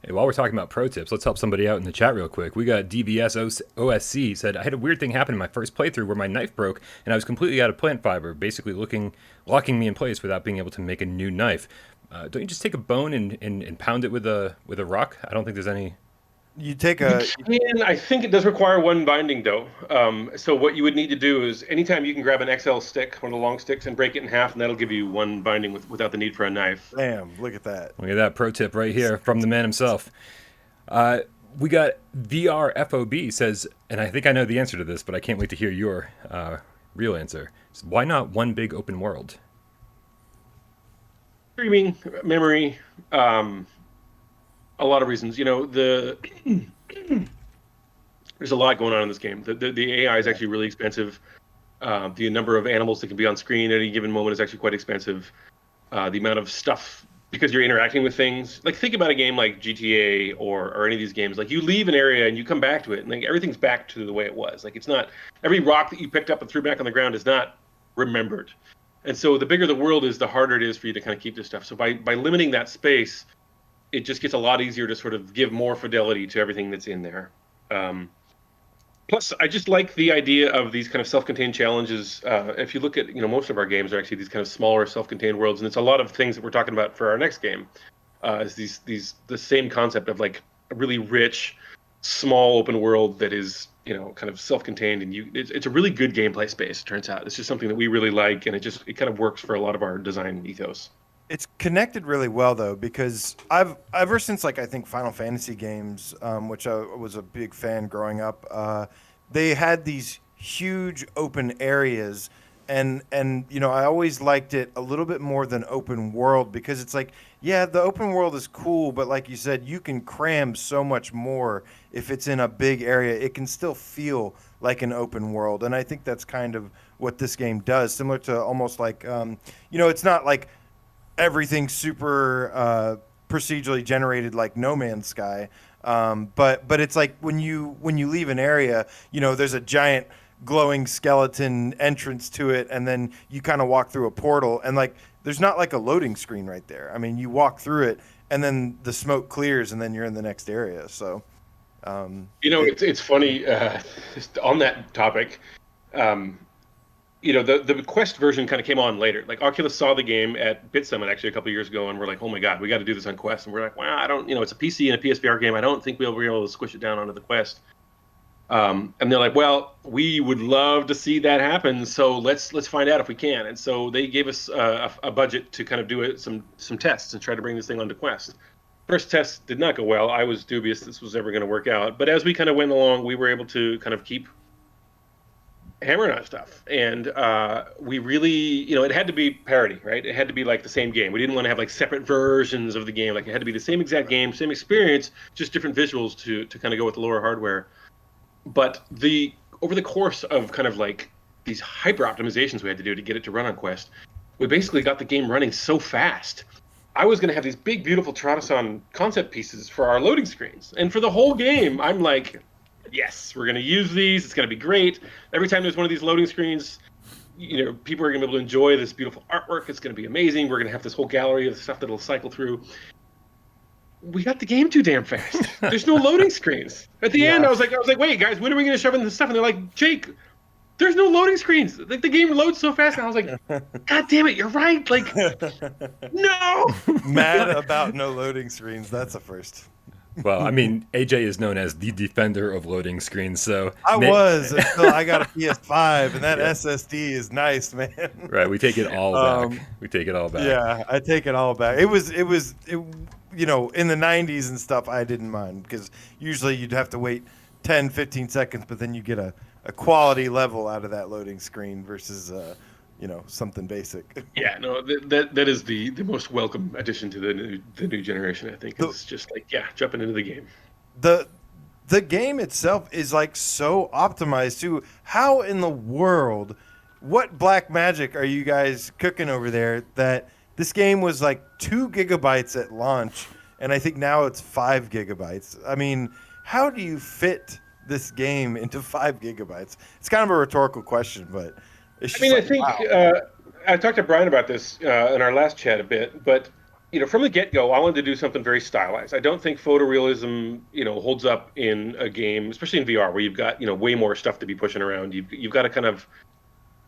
Hey, while we're talking about pro tips, let's help somebody out in the chat real quick. We got DVS OSC said, I had a weird thing happen in my first playthrough where my knife broke and I was completely out of plant fiber, basically locking me in place without being able to make a new knife. Don't you just take a bone and pound it with a rock? I don't think there's any... You take a... I think it does require one binding, though. So what you would need to do is anytime you can grab an XL stick, one of the long sticks, and break it in half, and that'll give you one binding without the need for a knife. Damn, look at that. Look at that pro tip right here from the man himself. We got VRFOB says, and I think I know the answer to this, but I can't wait to hear your real answer. So why not one big open world? Streaming, memory, a lot of reasons. There's a lot going on in this game. The AI is actually really expensive. The number of animals that can be on screen at any given moment is actually quite expensive. The amount of stuff, because you're interacting with things. Like, think about a game like GTA or any of these games. Like, you leave an area and you come back to it, and like everything's back to the way it was. Like, it's not, every rock that you picked up and threw back on the ground is not remembered. And so the bigger the world is, the harder it is for you to kind of keep this stuff. So by limiting that space, it just gets a lot easier to sort of give more fidelity to everything that's in there. Plus, I just like the idea of these kind of self-contained challenges. If you look at, most of our games are actually these kind of smaller self-contained worlds, and it's a lot of things that we're talking about for our next game. Is the same concept of like a really rich, small open world that is, kind of self-contained, and it's a really good gameplay space. It turns out it's just something that we really like, and it kind of works for a lot of our design ethos. It's connected really well though, because ever since I think Final Fantasy games, which I was a big fan growing up, they had these huge open areas, and I always liked it a little bit more than open world, because it's like, yeah, the open world is cool, but like you said, you can cram so much more if it's in a big area. It can still feel like an open world, and I think that's kind of what this game does, similar to almost like, it's not like everything super procedurally generated like No Man's Sky, but it's like when you leave an area, there's a giant glowing skeleton entrance to it, and then you kind of walk through a portal, and like there's not like a loading screen right there. I mean, you walk through it, and then the smoke clears, and then you're in the next area. So, it's funny just on that topic. The Quest version kind of came on later. Like, Oculus saw the game at Bit Summit actually a couple of years ago, and we're like, oh my god, we got to do this on Quest. And we're like, well, I don't, it's a PC and a PSVR game. I don't think we'll be able to squish it down onto the Quest. And they're like, well, we would love to see that happen, so let's find out if we can. And so they gave us a budget to kind of do some tests and try to bring this thing onto Quest. First test did not go well. I was dubious this was ever going to work out. But as we kind of went along, we were able to kind of keep hammering on stuff. And we really, it had to be parity, right? It had to be like the same game. We didn't want to have like separate versions of the game. Like, it had to be the same exact game, same experience, just different visuals to kind of go with the lower hardware. But over the course of kind of like these hyper optimizations we had to do to get it to run on Quest, we basically got the game running so fast. I was going to have these big, beautiful Trotason concept pieces for our loading screens. And for the whole game, I'm like, yes, we're going to use these. It's going to be great. Every time there's one of these loading screens, people are going to be able to enjoy this beautiful artwork. It's going to be amazing. We're going to have this whole gallery of stuff that'll cycle through. We got the game too damn fast. There's no loading screens. At the end, I was like, wait, guys, when are we going to shove in this stuff? And they're like, Jake, there's no loading screens. Like, the game loads so fast. And I was like, God damn it, you're right. Like, no. Mad about no loading screens. That's a first. Well, I mean, AJ is known as the defender of loading screens, so... I was until I got a PS5, and that SSD is nice, man. Right, we take it all back. We take it all back. Yeah, I take it all back. It was in the 90s and stuff, I didn't mind, because usually you'd have to wait 10, 15 seconds, but then you get a quality level out of that loading screen versus... something basic. Yeah, no, that is the most welcome addition to the new generation. I think it's just like, yeah, jumping into the game. The game itself is like so optimized too. How in the world what black magic are you guys cooking over there that this game was like 2 gigabytes at launch, and I think now it's 5 gigabytes? I mean, how do you fit this game into 5 gigabytes? It's kind of a rhetorical question, but it's I just mean, I like, think wow. I talked to Brian about this in our last chat a bit, but from the get-go, I wanted to do something very stylized. I don't think photorealism, holds up in a game, especially in VR, where you've got way more stuff to be pushing around. You've got to kind of.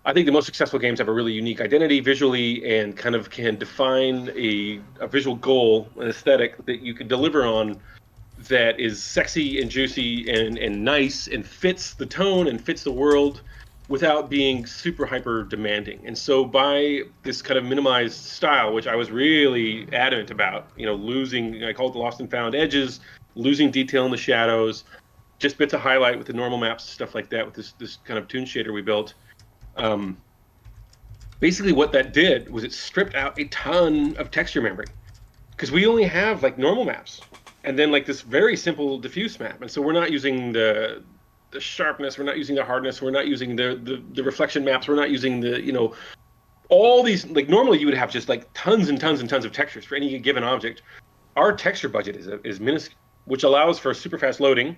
I think the most successful games have a really unique identity visually and kind of can define a visual goal, an aesthetic that you can deliver on that is sexy and juicy and nice and fits the tone and fits the world without being super hyper demanding. And so by this kind of minimized style, which I was really adamant about, losing, I call it the lost and found edges, losing detail in the shadows, just bits of highlight with the normal maps, stuff like that, with this kind of toon shader we built. Basically what that did was it stripped out a ton of texture memory, because we only have like normal maps and then like this very simple diffuse map. And so we're not using the sharpness, we're not using the hardness, we're not using the reflection maps, we're not using the all these, like normally you would have just like tons and tons and tons of textures for any given object. Our texture budget is minuscule, which allows for super fast loading.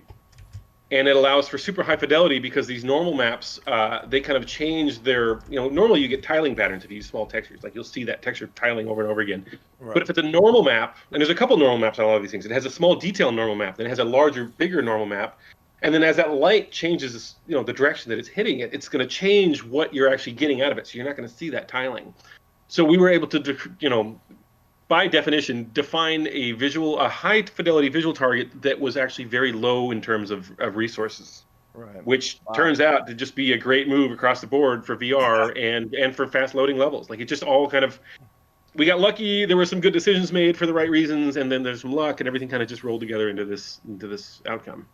And it allows for super high fidelity, because these normal maps, they kind of change their, normally you get tiling patterns if you use small textures. Like you'll see that texture tiling over and over again. Right. But if it's a normal map, and there's a couple normal maps on a lot of these things, it has a small detail normal map, then it has a larger, bigger normal map. And then as that light changes, the direction that it's hitting it, it's going to change what you're actually getting out of it. So you're not going to see that tiling. So we were able to, by definition, define a high fidelity visual target that was actually very low in terms of resources, Right. which turns out to just be a great move across the board for VR and for fast loading levels. Like it just all kind of, we got lucky. There were some good decisions made for the right reasons, and then there's some luck, and everything kind of just rolled together into this outcome.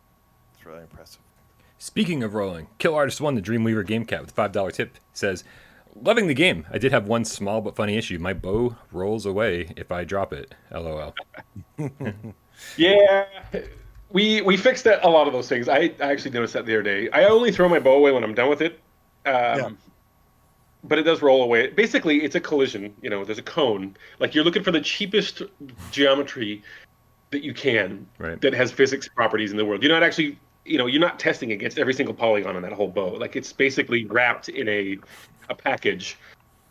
It's really impressive. Speaking of rolling, Kill Artist 1, the Dreamweaver Game Cat with $5 tip, says, loving the game. I did have one small but funny issue. My bow rolls away if I drop it. LOL. Yeah, we fixed that, a lot of those things. I actually noticed that the other day. I only throw my bow away when I'm done with it. But it does roll away. Basically, it's a collision. There's a cone. Like you're looking for the cheapest geometry that you can, Right. that has physics properties in the world. You're not actually, you're not testing against every single polygon on that whole bow. Like it's basically wrapped in a package,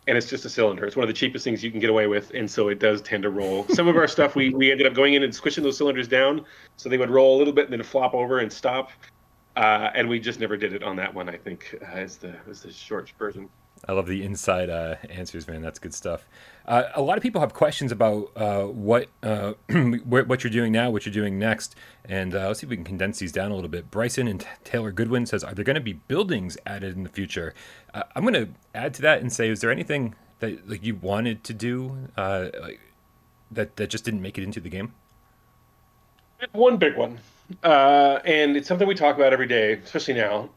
and it's just a cylinder. It's one of the cheapest things you can get away with, and so it does tend to roll. Some of our stuff, we ended up going in and squishing those cylinders down, so they would roll a little bit and then flop over and stop. And we just never did it on that one, I think, is the short version. I love the inside answers, man. That's good stuff. A lot of people have questions about what you're doing now, what you're doing next, and let's see if we can condense these down a little bit. Bryson and Taylor Goodwin says, "Are there going to be buildings added in the future?" I'm going to add to that and say, is there anything that like you wanted to do that just didn't make it into the game? One big one, and it's something we talk about every day, especially now,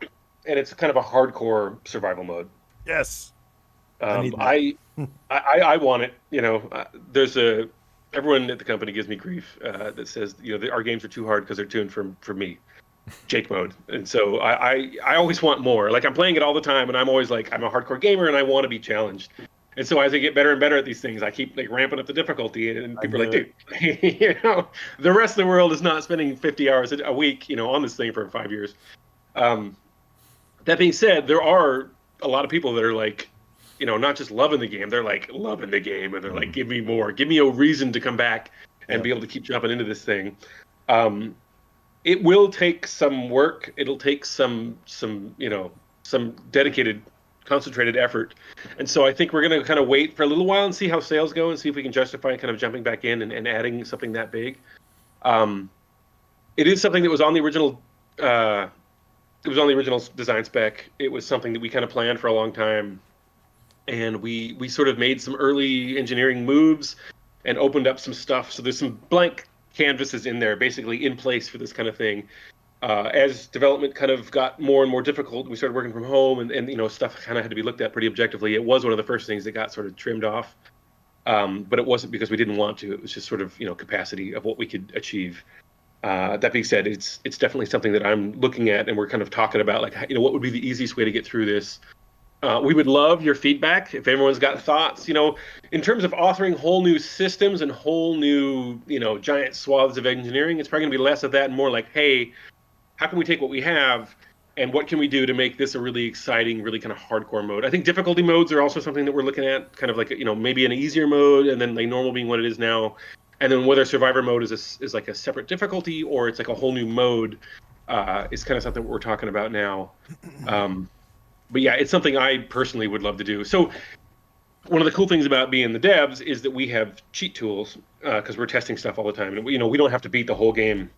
and it's kind of a hardcore survival mode. Yes. I want it. There's everyone at the company gives me grief that says our games are too hard because they're tuned for me, Jake mode, and so I always want more. Like I'm playing it all the time, and I'm always like I'm a hardcore gamer and I want to be challenged. And so as I get better and better at these things, I keep like ramping up the difficulty, and people are like, dude, the rest of the world is not spending 50 hours a week, on this thing for 5 years. That being said, there are a lot of people that are like, not just loving the game, they're like loving the game, and they're like, give me more, give me a reason to come back and be able to keep jumping into this thing. It will take some work. It'll take some dedicated, concentrated effort. And so I think we're going to kind of wait for a little while and see how sales go and see if we can justify kind of jumping back in and adding something that big. It is something that was on the original, design spec. It was something that we kind of planned for a long time. And we sort of made some early engineering moves and opened up some stuff. So there's some blank canvases in there, basically in place for this kind of thing. As development kind of got more and more difficult, we started working from home, and stuff kind of had to be looked at pretty objectively. It was one of the first things that got sort of trimmed off. But it wasn't because we didn't want to. It was just sort of, capacity of what we could achieve. That being said, it's definitely something that I'm looking at, and we're kind of talking about, like, what would be the easiest way to get through this. We would love your feedback if everyone's got thoughts. In terms of authoring whole new systems and whole new, giant swaths of engineering, it's probably going to be less of that and more like, hey, how can we take what we have and what can we do to make this a really exciting, really kind of hardcore mode? I think difficulty modes are also something that we're looking at, kind of like, maybe an easier mode and then like normal being what it is now. And then whether survivor mode is like a separate difficulty or it's like a whole new mode is kind of something we're talking about now. But yeah, it's something I personally would love to do. So one of the cool things about being the devs is that we have cheat tools because we're testing stuff all the time. And we don't have to beat the whole game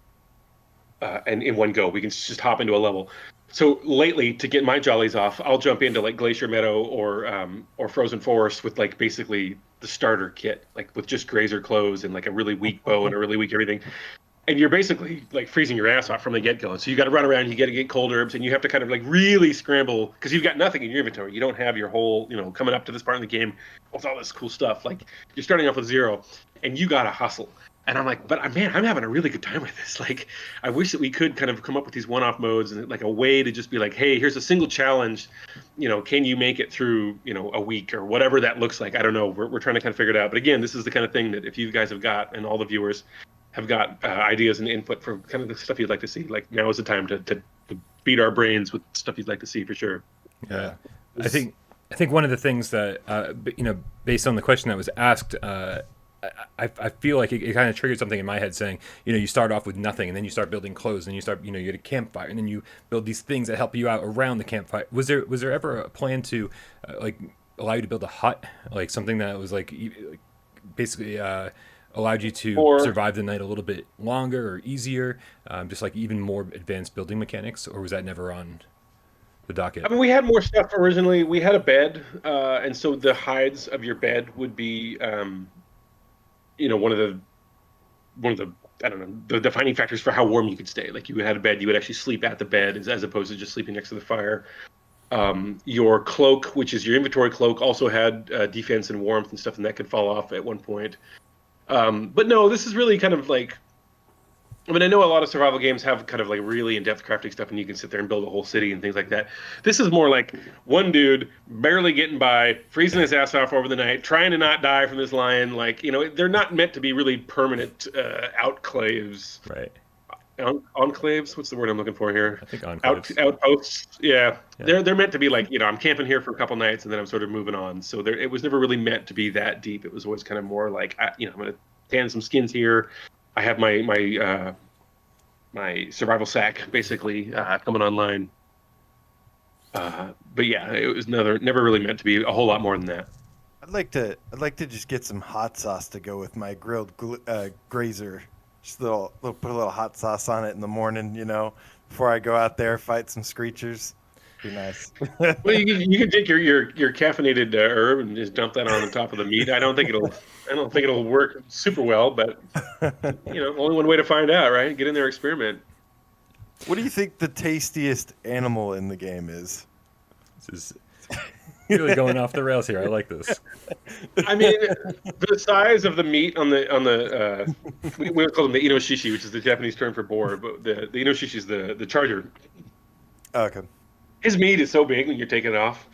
and in one go. We can just hop into a level. So lately, to get my jollies off, I'll jump into like Glacier Meadow or Frozen Forest with like basically the starter kit, like with just grazer clothes and like a really weak bow and a really weak everything. And you're basically like freezing your ass off from the get-go. So you got to run around, you got to get cold herbs, and you have to kind of like really scramble because you've got nothing in your inventory. You don't have your whole, coming up to this part of the game with all this cool stuff. Like you're starting off with 0, and you got to hustle. And I'm like, but man, I'm having a really good time with this. Like, I wish that we could kind of come up with these one-off modes and like a way to just be like, hey, here's a single challenge. Can you make it through, a week or whatever that looks like? I don't know. We're trying to kind of figure it out. But again, this is the kind of thing that if you guys have got, and all the viewers have got ideas and input for kind of the stuff you'd like to see, like now is the time to beat our brains with stuff you'd like to see for sure. Yeah, I think one of the things that based on the question that was asked, I feel like it kind of triggered something in my head saying, you start off with nothing and then you start building clothes and you start, you get a campfire and then you build these things that help you out around the campfire. Was there ever a plan to like allow you to build a hut, like something that was like basically allowed you to survive the night a little bit longer or easier, just like even more advanced building mechanics, or was that never on the docket? I mean, we had more stuff originally. We had a bed, and so the hides of your bed would be one of the I don't know, the defining factors for how warm you could stay. Like you had a bed, you would actually sleep at the bed as opposed to just sleeping next to the fire. Your cloak, which is your inventory cloak, also had defense and warmth and stuff, and that could fall off at one point. But no, this is really kind of like, I mean, I know a lot of survival games have kind of like really in-depth crafting stuff and you can sit there and build a whole city and things like that. This is more like one dude barely getting by, freezing his ass off over the night, trying to not die from this lion. Like, they're not meant to be really permanent outclaves. Right. Enclaves? What's the word I'm looking for here? I think enclaves. Outposts. Yeah. They're meant to be like, I'm camping here for a couple nights and then I'm sort of moving on. So it was never really meant to be that deep. It was always kind of more like, I'm going to tan some skins here. I have my survival sack basically coming online. But yeah, it was never really meant to be a whole lot more than that. I'd like to just get some hot sauce to go with my grilled grazer. Just put a little hot sauce on it in the morning, before I go out there fight some screechers. Be nice. Well, you can take your caffeinated herb and just dump that on the top of the meat. I don't think it'll work super well, but only one way to find out, right? Get in there, experiment. What do you think the tastiest animal in the game is? This is really going off the rails here. I like this. I mean, the size of the meat on the we call them the inoshishi, which is the Japanese term for boar, but the inoshishi is the charger. Okay. His meat is so big when you're taking it off.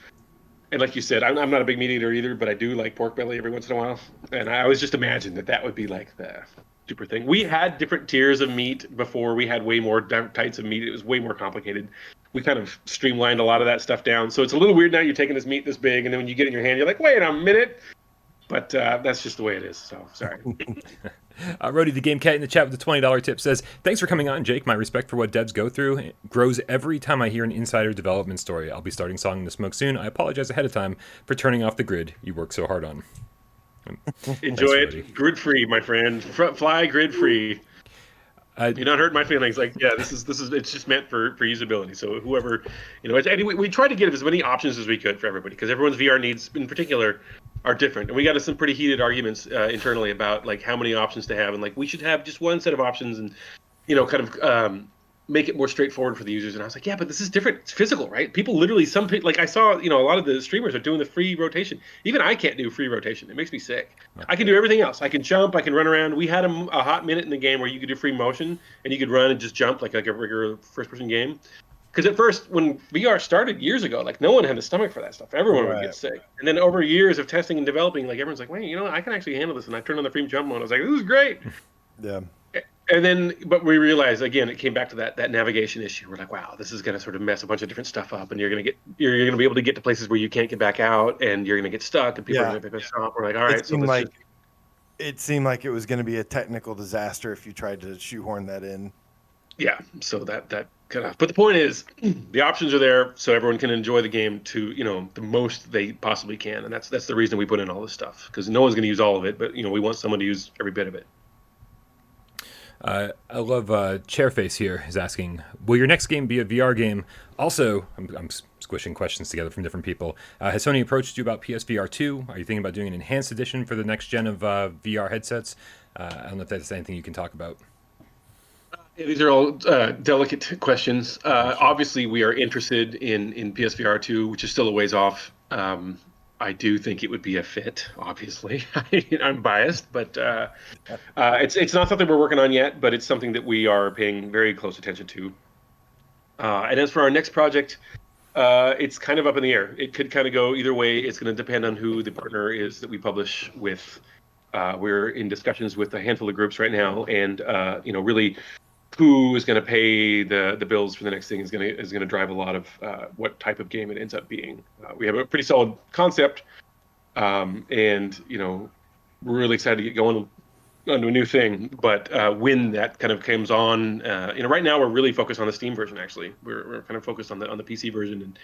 And like you said, I'm not a big meat eater either, but I do like pork belly every once in a while. And I always just imagined that would be like the super thing. We had different tiers of meat before. We had way more types of meat. It was way more complicated. We kind of streamlined a lot of that stuff down. So it's a little weird now. You're taking this meat this big, and then when you get it in your hand, you're like, wait a minute. But that's just the way it is. So sorry. Rody the Game Cat in the chat with the $20 tip says, thanks for coming on, Jake. My respect for what devs go through it grows every time I hear an insider development story. I'll be starting Song in the Smoke soon. I apologize ahead of time for turning off the grid you work so hard on. Enjoy it. Grid free, my friend. Fly grid free. You're not hurting my feelings. Like, yeah, this is it's just meant for usability. So whoever, anyway, we try to give as many options as we could for everybody because everyone's VR needs in particular are different. And we got some pretty heated arguments internally about like how many options to have and like we should have just one set of options and kind of make it more straightforward for the users. And I was like, yeah, but this is different. It's physical, right? People literally, some people, like I saw, a lot of the streamers are doing the free rotation. Even I can't do free rotation. It makes me sick. I can do everything else. I can jump. I can run around. We had a hot minute in the game where you could do free motion and you could run and just jump like a regular first-person game. Because at first, when VR started years ago, like no one had the stomach for that stuff. Everyone would Right. get sick. And then over years of testing and developing, like everyone's like, wait, you know, I can actually handle this. And I turned on the free jump mode. I was like, this is great. Yeah. And then, but we realized again, it came back to that navigation issue. We're like, wow, this is going to sort of mess a bunch of different stuff up, and you're going to be able to get to places where you can't get back out, and you're going to get stuck, and people are going to be pissed off. We're like, all right, so let's just. It seemed like it was going to be a technical disaster if you tried to shoehorn that in. Yeah, so that kind of. But the point is, the options are there, so everyone can enjoy the game to the most they possibly can, and that's the reason we put in all this stuff, because no one's going to use all of it, but we want someone to use every bit of it. I love Chairface here is asking, will your next game be a VR game? Also, I'm squishing questions together from different people. Has Sony approached you about PSVR 2? Are you thinking about doing an enhanced edition for the next gen of VR headsets? I don't know if that's anything you can talk about. Yeah, these are all delicate questions. Obviously, we are interested in PSVR 2, which is still a ways off. I do think it would be a fit, obviously. I'm biased, but it's not something we're working on yet, but it's something that we are paying very close attention to. And as for our next project, it's kind of up in the air. It could kind of go either way. It's going to depend on who the partner is that we publish with. We're in discussions with a handful of groups right now, and really who is going to pay the bills for the next thing is going to drive a lot of what type of game it ends up being. We have a pretty solid concept, and we're really excited to get going onto a new thing. But when that kind of comes on, right now we're really focused on the Steam version. Actually, we're kind of focused on the PC version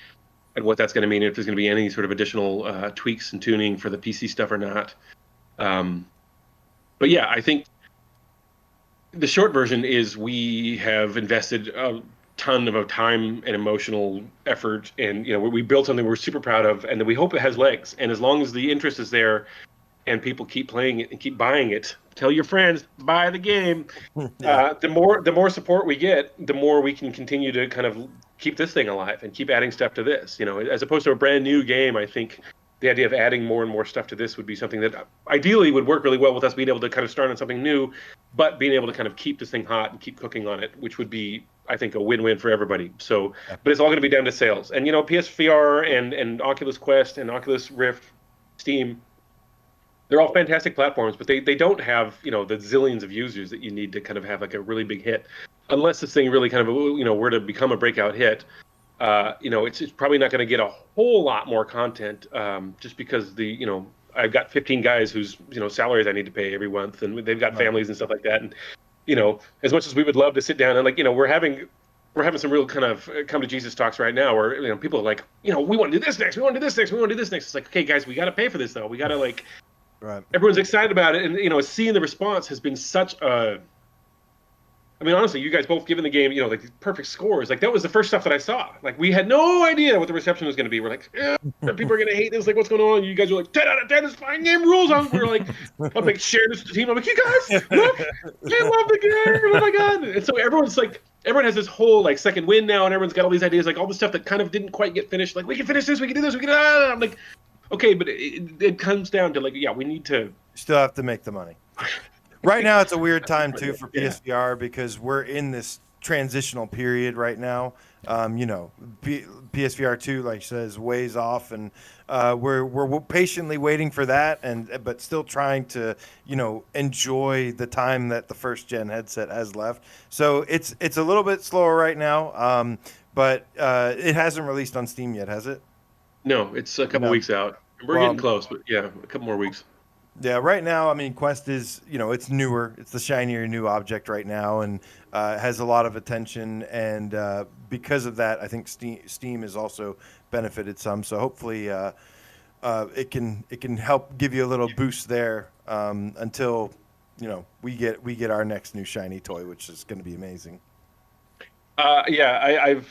and what that's going to mean, if there's going to be any sort of additional tweaks and tuning for the PC stuff or not. But yeah, I think the short version is we have invested a ton of time and emotional effort, and we built something we're super proud of, and we hope it has legs. And as long as the interest is there and people keep playing it and keep buying it, tell your friends, buy the game. Yeah. The more support we get, the more we can continue to kind of keep this thing alive and keep adding stuff to this. As opposed to a brand new game, I think the idea of adding more and more stuff to this would be something that ideally would work really well with us being able to kind of start on something new, but being able to kind of keep this thing hot and keep cooking on it, which would be, I think, a win-win for everybody. So, but it's all going to be down to sales. And, PSVR and Oculus Quest and Oculus Rift, Steam, they're all fantastic platforms, but they don't have, the zillions of users that you need to kind of have like a really big hit. Unless this thing really kind of, were to become a breakout hit. It's probably not going to get a whole lot more content, just because I've got 15 guys whose salaries I need to pay every month, and they've got families and stuff like that. And as much as we would love to sit down and we're having some real kind of come to Jesus talks right now, where people are like, we want to do this next, we want to do this next, we want to do this next. It's like, okay, guys, we got to pay for this though. We got to Right. Everyone's excited about it, and seeing the response has been such a. I mean, honestly, you guys both given the game, perfect scores. That was the first stuff that I saw. We had no idea what the reception was going to be. We're like, people are going to hate this. What's going on? You guys are like, 10 out of 10 is fine game rules. We're like, I'm share this with the team. I'm like, you guys, look, they love the game. Oh my God. And so everyone has this whole second win now, and everyone's got all these ideas, all the stuff that kind of didn't quite get finished. We can finish this, we can do this, we can. I'm like, okay, but it comes down to we need to. Still have to make the money. Right now, it's a weird time too for PSVR because we're in this transitional period right now. PSVR 2, like you said, is ways off, and we're patiently waiting for that, but still trying to enjoy the time that the first gen headset has left. So it's a little bit slower right now, but it hasn't released on Steam yet, has it? No, it's a couple weeks out. We're getting close, but yeah, a couple more weeks. Yeah, right now, I mean, Quest is, it's newer. It's the shinier new object right now, and has a lot of attention. And because of that, I think Steam has also benefited some. So hopefully it can help give you a little boost there until, we get our next new shiny toy, which is going to be amazing. I'm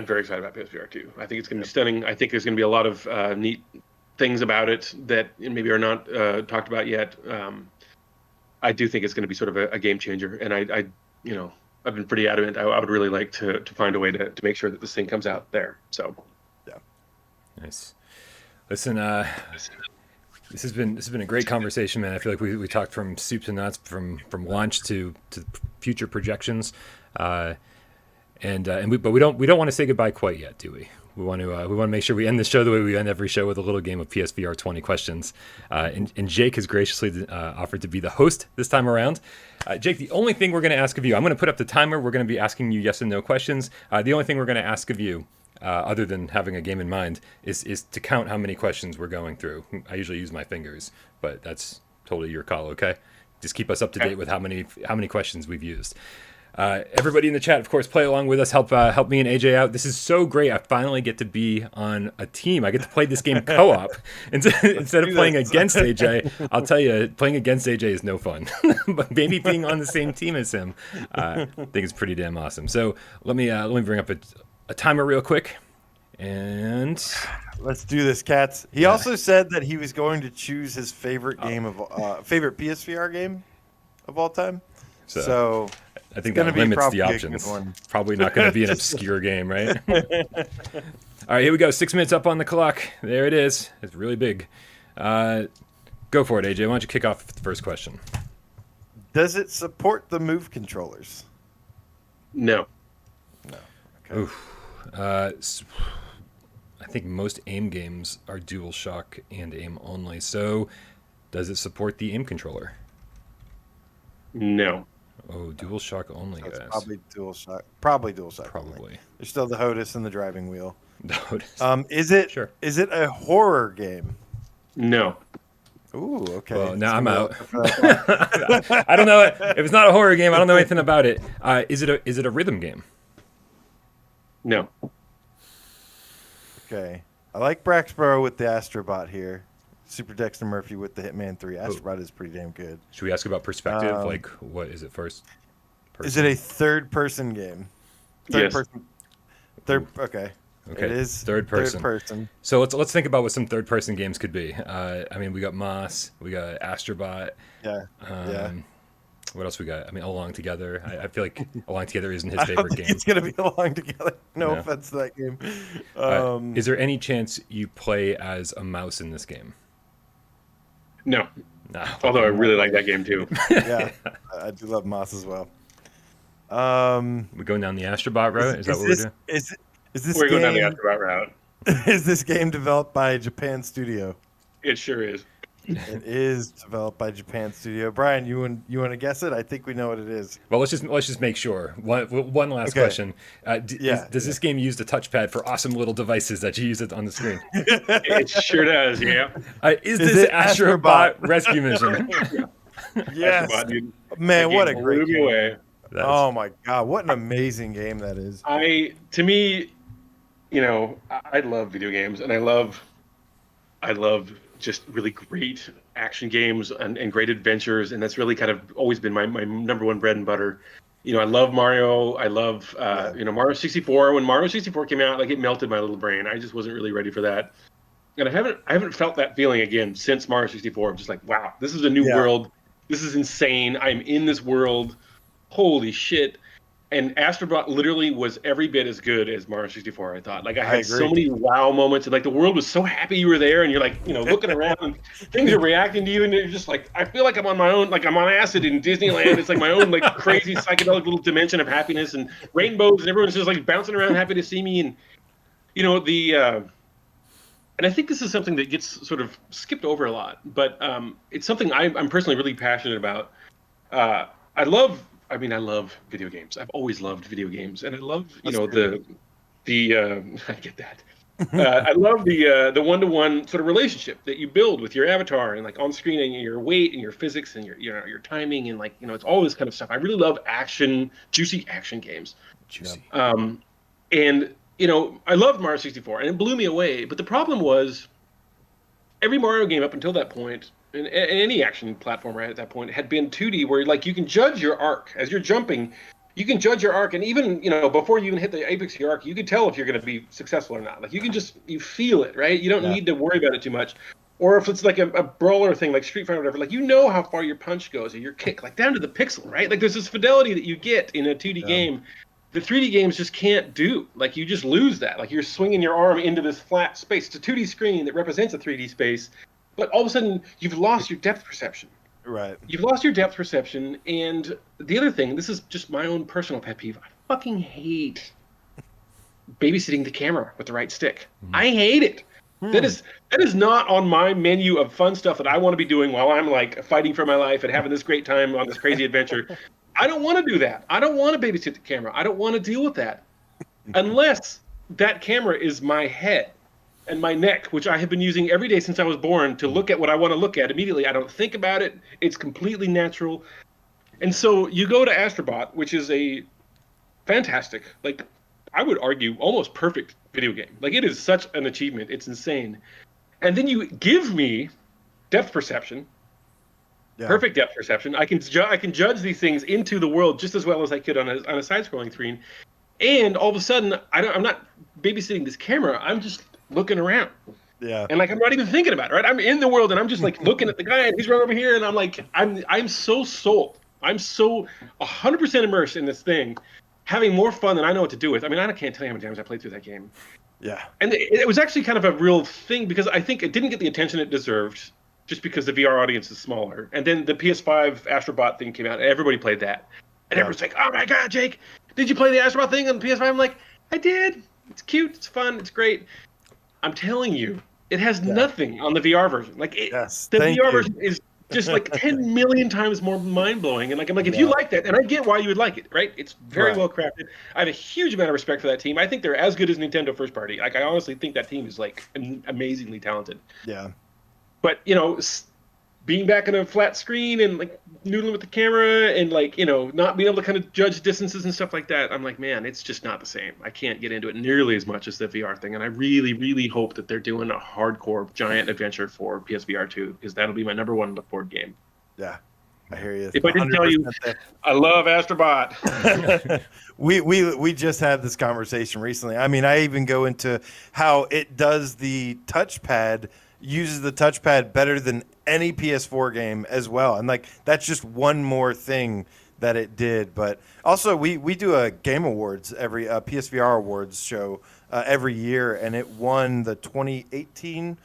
very excited about PSVR 2. I think it's going to be stunning. I think there's going to be a lot of neat things about it that maybe are not talked about yet. I do think it's going to be sort of a game changer, and I've been pretty adamant. I would really like to find a way to make sure that this thing comes out there. So, yeah, nice. Listen, this has been a great conversation, man. I feel like we talked from soup to nuts, from launch to future projections. But we don't want to say goodbye quite yet, do we? We want to make sure we end the show the way we end every show, with a little game of PSVR 20 questions. And Jake has graciously offered to be the host this time around. Jake, the only thing we're going to ask of you, I'm going to put up the timer. We're going to be asking you yes and no questions. The only thing we're going to ask of you, other than having a game in mind, is to count how many questions we're going through. I usually use my fingers, but that's totally your call. Okay, just keep us up to date with how many questions we've used. Everybody in the chat, of course, play along with us. Help me and AJ out. This is so great. I finally get to be on a team. I get to play this game co-op instead of playing against AJ. I'll tell you, playing against AJ is no fun. But maybe being on the same team as him, I think it's pretty damn awesome. So let me bring up a timer real quick, and let's do this, Cats. He also said that he was going to choose his favorite game favorite PSVR game of all time. So I think that limits the options. Probably not going to be an obscure game, right? All right, here we go. 6 minutes up on the clock. There it is. It's really big. Go for it, AJ. Why don't you kick off with the first question? Does it support the Move controllers? No. Okay. Oof. I think most aim games are DualShock and aim only. So does it support the aim controller? No. Oh, DualShock only, So guys. probably DualShock. Probably DualShock. Probably. Only. There's still the HOTAS and the driving wheel. The HOTAS. Is it? Sure. Is it a horror game? No. Ooh, okay. Well, now I'm out. I don't know. If it's not a horror game, I don't know anything about it. Is it a rhythm game? No. Okay. I like Braxborough with the Astrobot here. Super Dexter Murphy with the Hitman 3. Astrobot is pretty damn good. Should we ask about perspective? Like, what is it first? Is it a third-person game? Third Yes. person. Okay. Okay. It is third person. Third person. So let's think about what some third person games could be. I mean, we got Moss, we got Astrobot. Yeah. Yeah. What else we got? I mean, Along Together. I feel like Along Together isn't his I don't favorite think game. it's gonna be Along Together. No Yeah. offense to that game. Is there any chance you play as a mouse in this game? No. No. Although I really like that game too. Yeah, I do love Moss as well. We're going down the Astrobot route. Is that what we're doing? Is this We're game? going down the Astrobot route. Is this game developed by Japan Studio? It sure is. It is developed by Japan Studio. Brian, you want to guess it? I think we know what it is. Well, let's just make sure. One last Okay. question. Does this game use the touchpad for awesome little devices that you use it on the screen? It sure does, yeah. Is Is this it Astrobot Astrobot? Rescue Mission? Yes, Astrobot, dude. man, That what a game great blew me game! away. Oh my god, what an amazing game that is! To me, I love video games, and I love just really great action games and great adventures, and that's really kind of always been my number one bread and butter. I love Mario. I love Mario 64. When Mario 64 came out, like, it melted my little brain. I just wasn't really ready for that, and I haven't felt that feeling again since Mario 64. I'm just like, wow, this is a new world. This is insane. I'm in this world. Holy shit. And Astrobot literally was every bit as good as Mario 64, I thought. Like, I had so many wow moments, and like the world was so happy you were there, and you're like, looking around, and things are reacting to you, and you're just like, I feel like I'm on my own, like I'm on acid in Disneyland. It's like my own like crazy psychedelic little dimension of happiness and rainbows, and everyone's just like bouncing around, happy to see me. And and I think this is something that gets sort of skipped over a lot, but it's something I'm personally really passionate about. I love video games. I've always loved video games, and I love I get that. I love the one-to-one sort of relationship that you build with your avatar, and like on screen, and your weight and your physics and your timing, and like it's all this kind of stuff. I really love juicy action games. Juicy. And I loved Mario 64, and it blew me away. But the problem was, every Mario game up until that point, and any action platformer at that point, had been 2D, where like you can judge your arc as you're jumping. You can judge your arc, and even before you even hit the apex of your arc, you can tell if you're going to be successful or not. Like you feel it, right? You don't need to worry about it too much. Or if it's like a brawler thing, like Street Fighter or whatever, like how far your punch goes or your kick, like down to the pixel, right? Like there's this fidelity that you get in a 2D game. The 3D games just can't do. Like you just lose that. Like you're swinging your arm into this flat space. It's a 2D screen that represents a 3D space. But all of a sudden, you've lost your depth perception. Right. You've lost your depth perception, and the other thing, this is just my own personal pet peeve. I fucking hate babysitting the camera with the right stick. I hate it. That is not on my menu of fun stuff that I want to be doing while I'm like fighting for my life and having this great time on this crazy adventure. I don't want to do that. I don't want to babysit the camera. I don't want to deal with that unless that camera is my head and my neck, which I have been using every day since I was born to look at what I want to look at immediately. I don't think about it. It's completely natural. And so you go to Astrobot, which is a fantastic, like I would argue almost perfect video game. Like it is such an achievement. It's insane. And then you give me depth perception, perfect depth perception. I can judge these things into the world just as well as I could on a side-scrolling screen. And all of a sudden, I'm not babysitting this camera. I'm just looking around. Yeah. And like I'm not even thinking about it, right? I'm in the world and I'm just like looking at the guy and he's right over here and I'm like I'm so sold. I'm so 100% immersed in this thing, having more fun than I know what to do with. I mean, I can't tell you how many times I played through that game. Yeah. And it was actually kind of a real thing because I think it didn't get the attention it deserved just because the VR audience is smaller. And then the PS5 Astrobot thing came out and everybody played that. And everyone's like, oh my God, Jake, did you play the Astrobot thing on the PS5? I'm like, I did. It's cute. It's fun. It's great. I'm telling you, it has nothing on the VR version. Like the VR version is just like 10 million times more mind-blowing. And like I'm like, if you like that, and I get why you would like it, right? It's very well crafted. I have a huge amount of respect for that team. I think they're as good as Nintendo first party. Like I honestly think that team is like amazingly talented. Yeah. But being back on a flat screen and like noodling with the camera and like not being able to kind of judge distances and stuff like that, I'm like, man, it's just not the same. I can't get into it nearly as much as the VR thing, and I really, really hope that they're doing a hardcore giant adventure for PSVR 2 because that'll be my number one look forward game. Yeah, I hear you. If I didn't tell you, I love Astrobot. we just had this conversation recently. I mean, I even go into how it does the touchpad. Uses the touchpad better than any PS4 game as well. And like that's just one more thing that it did. But also we do a Game Awards every PSVR Awards show every year, and it won the 2018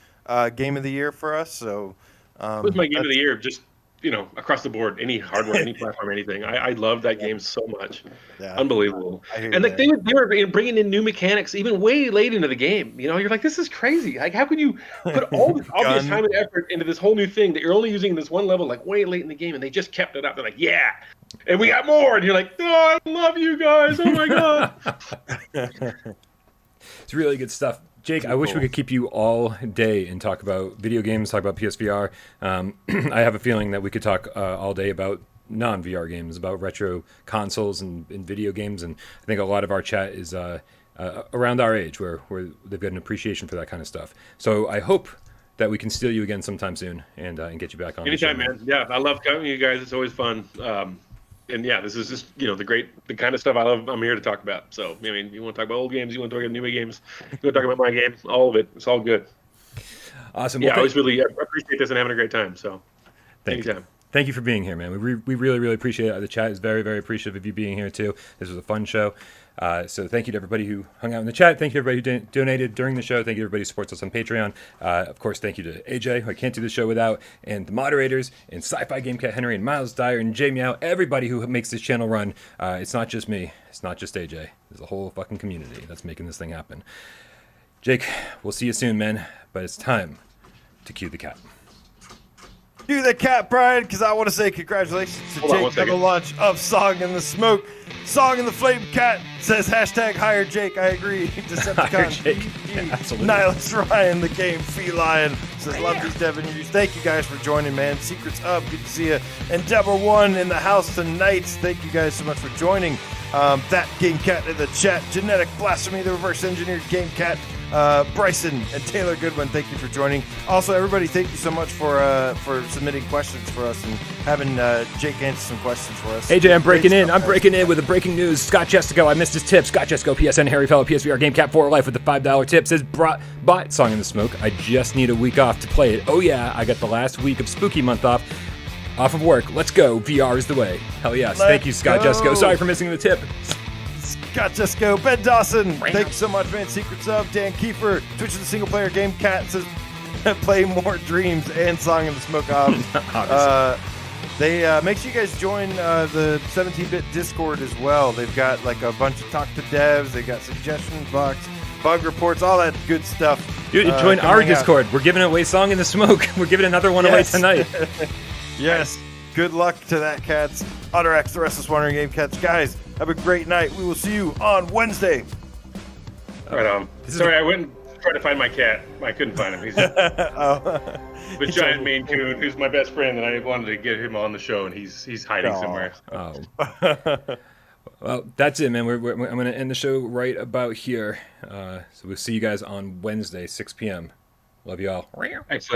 Game of the Year for us. So it was my Game of the Year, just across the board, any hardware, any platform, anything. I love that game so much. Yeah. Unbelievable. And like they were bringing in new mechanics even way late into the game. You're like, this is crazy. Like, how can you put all this obvious time and effort into this whole new thing that you're only using in this one level, like way late in the game, and they just kept it up. They're like, yeah, and we got more. And you're like, oh, I love you guys. Oh my God. It's really good stuff. Jake, I wish we could keep you all day and talk about video games, talk about PSVR. I have a feeling that we could talk all day about non-VR games, about retro consoles and video games. And I think a lot of our chat is around our age where they've got an appreciation for that kind of stuff. So I hope that we can steal you again sometime soon and get you back on. Anytime, man. Yeah, I love coming to you guys. It's always fun. And yeah, this is just the kind of stuff I love. I'm here to talk about. So I mean, you want to talk about old games, you want to talk about new games, you want to talk about my game, all of it. It's all good. Awesome. Yeah, I always really appreciate this and having a great time. So anytime. Thank you for being here, man. We really, really appreciate it. The chat is very, very appreciative of you being here, too. This was a fun show. So thank you to everybody who hung out in the chat. Thank you to everybody who donated during the show. Thank you to everybody who supports us on Patreon. Of course, thank you to AJ, who I can't do the show without, and the moderators, and Sci-Fi Game Cat Henry, and Miles Dyer, and Jay Meow, everybody who makes this channel run. It's not just me. It's not just AJ. There's a whole fucking community that's making this thing happen. Jake, we'll see you soon, man. But it's time to cue the cat. Do the cat, Brian, because I want to say congratulations to Jake for the launch of Song in the Smoke. Song in the Flame Cat says hashtag hire Jake. I agree. Hire Jake. Yeah, absolutely. Nihilus Ryan, the game feline, says love these Devin news. Thank you guys for joining, man. Secrets Up, good to see you. Endeavor One in the house tonight. Thank you guys so much for joining. That Game Cat in the chat. Genetic Blasphemy, the reverse engineered Game Cat. Bryson and Taylor Goodwin, thank you for joining. Also, everybody, thank you so much for submitting questions for us and having Jake answer some questions for us. AJ, I'm breaking in with a breaking news. Scott Jessico, I missed his tip. Scott Jessico, PSN, Harry Fellow, PSVR, Game Cat for Life with the $5 tip. Says, bought Song in the Smoke. I just need a week off to play it. Oh yeah, I got the last week of Spooky Month off of work. Let's go. VR is the way. Hell yes. Thank you, Scott Jessico. Sorry for missing the tip. Scott Jesco, Ben Dawson, thank you so much, man. Secrets of Dan Kiefer, Twitch of the Single Player Game Cat says play more Dreams and Song in the Smoke off. They make sure you guys join the 17-bit Discord as well. They've got like a bunch of talk to devs. They got suggestions box, bug reports, all that good stuff. Dude, join our Discord. We're giving away Song in the Smoke. We're giving another one away tonight. Yes. Good luck to that, cats. Otter X, the Restless Wandering Game Cats. Guys, have a great night. We will see you on Wednesday. Right on. Sorry, I went and tried to find my cat. I couldn't find him. He's the giant Maine Coon, who's my best friend, and I wanted to get him on the show, and he's hiding somewhere. Oh. Well, that's it, man. I'm going to end the show right about here. So we'll see you guys on Wednesday, 6 p.m. Love you all. Excellent.